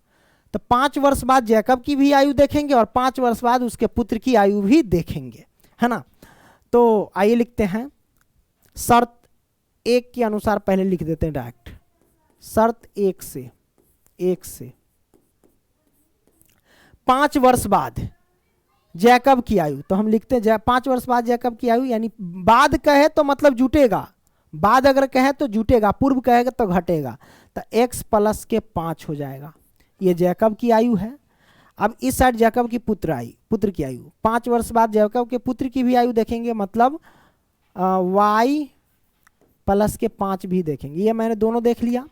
तो 5 वर्ष बाद जैकब की भी आयु देखेंगे और 5 वर्ष बाद उसके पुत्र की आयु भी देखेंगे, है ना। तो आइए लिखते हैं, शर्त 1 के अनुसार पहले लिख देते हैं डायरेक्ट, शर्त 1 से 5 वर्ष बाद जैकब की आयु, तो हम लिखते हैं 5 वर्ष बाद जैकब की आयु, यानी बाद कहे तो मतलब जुटेगा, बाद अगर कहे तो जुटेगा, पूर्व कहेगा तो घटेगा, तो x प्लस के 5 हो जाएगा, ये जैकब की आयु है। अब इस साइड जैकब की पुत्र की आयु, 5 वर्ष बाद जैकब के पुत्र की भी आयु देखेंगे, मतलब y प्लस के 5 भी देखेंगे, ये मैंने दोनों देख लिया।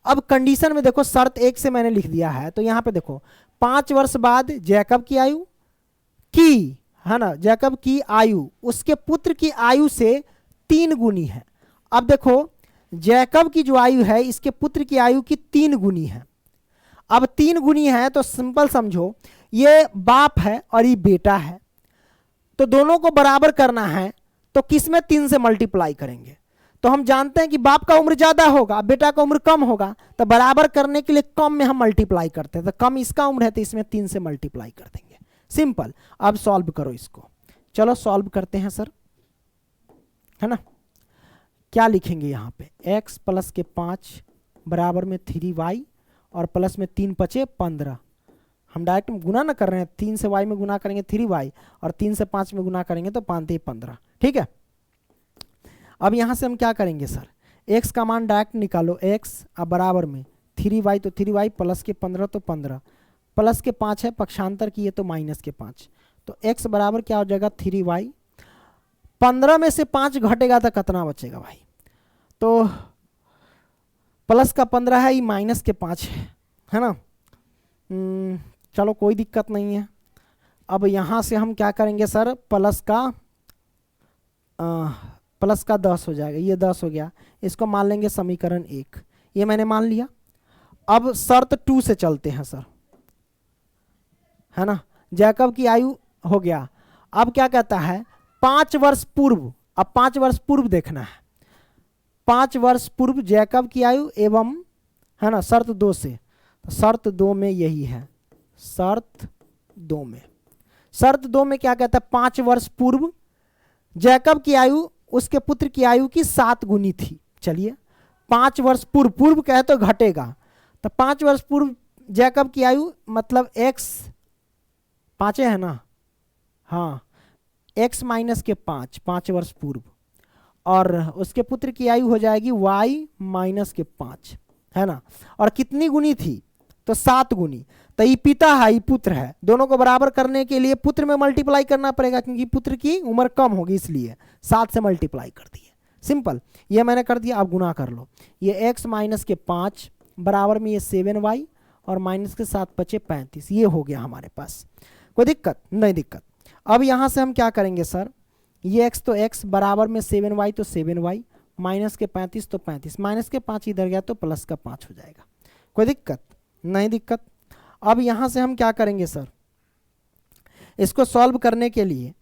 अब कंडीशन में देखो, शर्त 1 से मैंने लिख दिया है, तो यहाँ पे देखो 5 वर्ष बाद जैकब की आयु की, है ना, जैकब की आयु उसके पुत्र की आयु से 3 गुनी है। अब देखो जैकब की जो आयु है इसके पुत्र की आयु की 3 गुनी है। अब 3 गुनी है तो सिंपल समझो, ये बाप है और ये बेटा है, तो दोनों को बराबर करना है, तो किस में 3 से मल्टीप्लाई करेंगे। तो हम जानते हैं कि बाप का उम्र ज्यादा होगा, बेटा का उम्र कम होगा, तो बराबर करने के लिए कम में हम मल्टीप्लाई करते हैं, तो कम इसका उम्र है तो इसमें 3 से मल्टीप्लाई कर देंगे, सिंपल। अब सॉल्व करो इसको, चलो सॉल्व करते हैं सर, है ना। क्या लिखेंगे यहाँ पे, x प्लस के 5 बराबर में 3y और प्लस में 3 पचे 15। हम डायरेक्ट गुना ना कर रहे हैं, 3 से y में गुना करेंगे 3y और 3 से 5 में गुना करेंगे तो 5 × 15। ठीक है, अब यहाँ से हम क्या करेंगे सर, x का मान डायरेक्ट निकालो, x अब बराबर में 3y तो 3y प्लस के 15 तो 15 प्लस के 5 है, पक्षांतर किए तो माइनस के 5, तो x बराबर क्या हो जाएगा 3y। 15 में से 5 घटेगा तो कितना बचेगा भाई, तो प्लस का 15 है, ये माइनस के 5 है ना। चलो कोई दिक्कत नहीं है। अब यहाँ से हम क्या करेंगे सर, प्लस का 10 हो जाएगा, ये 10 हो गया, इसको मान लेंगे समीकरण 1, ये मैंने मान लिया। अब शर्त 2 से चलते हैं सर, है ना। जैकब की आयु हो गया, अब क्या कहता है 5 वर्ष पूर्व, अब 5 वर्ष पूर्व देखना है, 5 वर्ष पूर्व जैकब की आयु एवं, है ना, शर्त 2 से, तो शर्त 2 में यही है, शर्त 2 में क्या कहता है 5 वर्ष पूर्व जैकब की आयु उसके पुत्र की आयु की 7 गुनी थी। चलिए 5 वर्ष पूर्व, पूर्व कहे तो घटेगा, तो 5 वर्ष पूर्व जैकब की आयु मतलब x 5 है ना, हाँ x माइनस के 5 वर्ष पूर्व, और उसके पुत्र की आयु हो जाएगी y माइनस के 5, है ना। और कितनी गुनी थी, तो 7 गुनी, तो ये पिता है ये पुत्र है, दोनों को बराबर करने के लिए पुत्र में मल्टीप्लाई करना पड़ेगा, क्योंकि पुत्र की उम्र कम होगी इसलिए 7 से मल्टीप्लाई कर दिए, सिंपल, ये मैंने कर दिया। आप गुना कर लो, ये x माइनस के 5 बराबर में ये 7y और माइनस के 7 बचे 35, ये हो गया हमारे पास, कोई दिक्कत नहीं दिक्कत। अब यहाँ से हम क्या करेंगे सर, ये x तो x बराबर में 7y तो 7y माइनस के 35 तो 35, माइनस के 5 इधर गया तो प्लस का 5 हो जाएगा, कोई दिक्कत नहीं दिक्कत। अब यहाँ से हम क्या करेंगे सर, इसको सॉल्व करने के लिए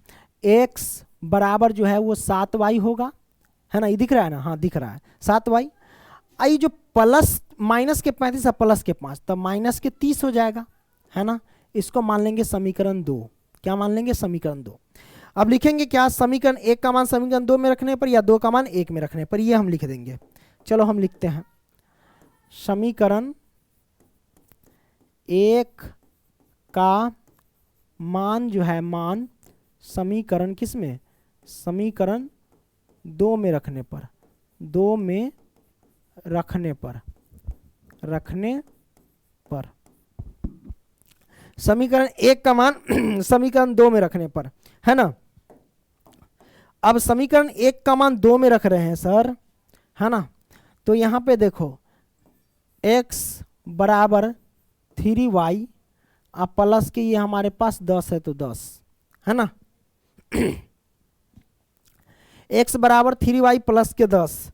x बराबर जो है वो 7y होगा, है ना, ये दिख रहा है ना, हाँ दिख रहा है 7y, आई जो प्लस माइनस के 35 है प्लस के 5 तब माइनस के 30 हो जाएगा, है ना। इसको मान लेंगे समीकरण 2, क्या मान लेंगे समीकरण 2। अब लिखेंगे क्या, समीकरण 1 का मान समीकरण 2 में रखने पर या 2 का मान 1 में रखने पर, ये हम लिख देंगे। चलो हम लिखते हैं, समीकरण 1 का मान जो है, मान समीकरण किस में, समीकरण 2 में रखने पर, 2 में रखने पर समीकरण 1 का मान समीकरण 2 में रखने पर, है ना। अब समीकरण 1 का मान 2 में रख रहे हैं सर, है ना, तो यहाँ पे देखो x बराबर 3y अब प्लस के ये हमारे पास 10 है तो 10, है ना। x बराबर 3y प्लस के 10।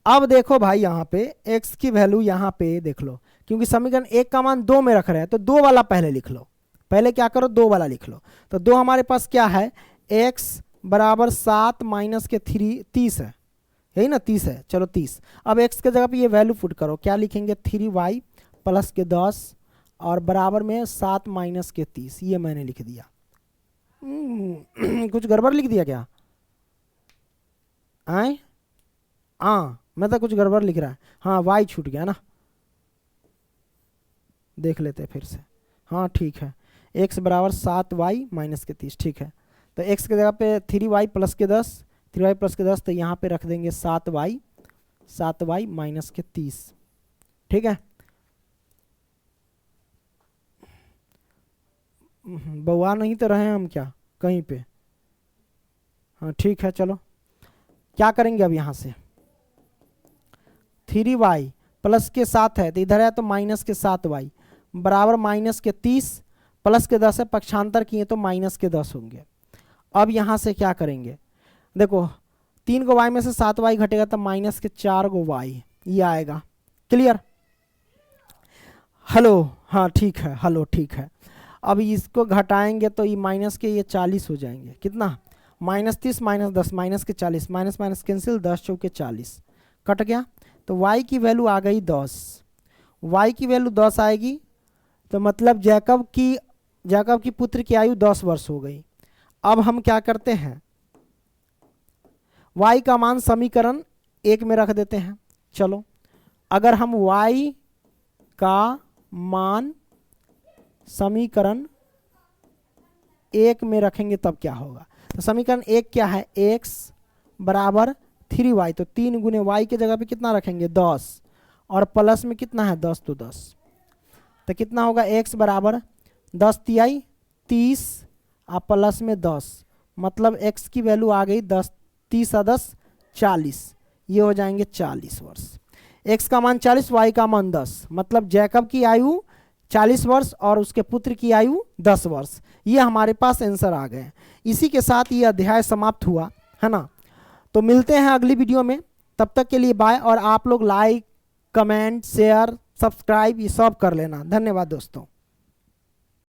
अब देखो भाई यहाँ पे x की वैल्यू यहाँ पे देख लो, क्योंकि समीकरण 1 का मान 2 में रख रहे हैं तो 2 वाला पहले लिख लो, पहले क्या करो 2 वाला लिख लो, तो 2 हमारे पास क्या है, x बराबर 7 माइनस के 30 है, यही ना 30 है, चलो 30। अब x के जगह पे ये वैल्यू पुट करो, क्या लिखेंगे 3y प्लस के 10 और बराबर में 7 माइनस के 30, ये मैंने लिख दिया। कुछ गड़बड़ लिख दिया क्या, आए, हाँ मैं तो कुछ गड़बड़ लिख रहा है, हाँ y छूट गया ना, देख लेते हैं फिर से, हाँ ठीक है, x बराबर 7y माइनस के 30, ठीक है। तो x के जगह पे 3y प्लस के 10, 3y प्लस के 10, तो यहाँ पे रख देंगे 7y माइनस के 30, ठीक है। बउआ नहीं तो रहे हम क्या कहीं पे, हाँ ठीक है। चलो क्या करेंगे अब यहाँ से, 3y प्लस के 7 है तो इधर है तो माइनस के 7y बराबर माइनस के 30 प्लस के 10 है, पक्षांतर किए तो माइनस के 10 होंगे। अब यहाँ से क्या करेंगे, देखो 3 को y में से 7y घटेगा तो माइनस के 4 को y, ये आएगा, क्लियर। हेलो, हाँ ठीक है, हेलो ठीक है। अब इसको घटाएंगे तो ये माइनस के ये 40 हो जाएंगे, कितना माइनस 30 माइनस 10 माइनस के 40, माइनस माइनस कैंसिल, 10 चौके 40 कट गया, तो y की वैल्यू आ गई 10, y की वैल्यू 10 आएगी, तो मतलब जैकब की पुत्र की आयु 10 वर्ष हो गई। अब हम क्या करते हैं, y का मान समीकरण 1 में रख देते हैं, चलो अगर हम y का मान समीकरण 1 में रखेंगे तब क्या होगा। तो समीकरण 1 क्या है, x बराबर 3y, तो 3 गुने y के जगह पे कितना रखेंगे 10, और प्लस में कितना है 10, तो 10, तो कितना होगा x बराबर 10 तिहाई 30 और प्लस में 10, मतलब x की वैल्यू आ गई 10, 30 और 10 40, ये हो जाएंगे 40 वर्ष। x का मान 40, y का मान 10, मतलब जैकब की आयु 40 वर्ष और उसके पुत्र की आयु 10 वर्ष। ये हमारे पास आंसर आ गए। इसी के साथ ये अध्याय समाप्त हुआ, है ना। तो मिलते हैं अगली वीडियो में, तब तक के लिए बाय। और आप लोग लाइक, कमेंट, शेयर, सब्सक्राइब ये सब कर लेना। धन्यवाद दोस्तों।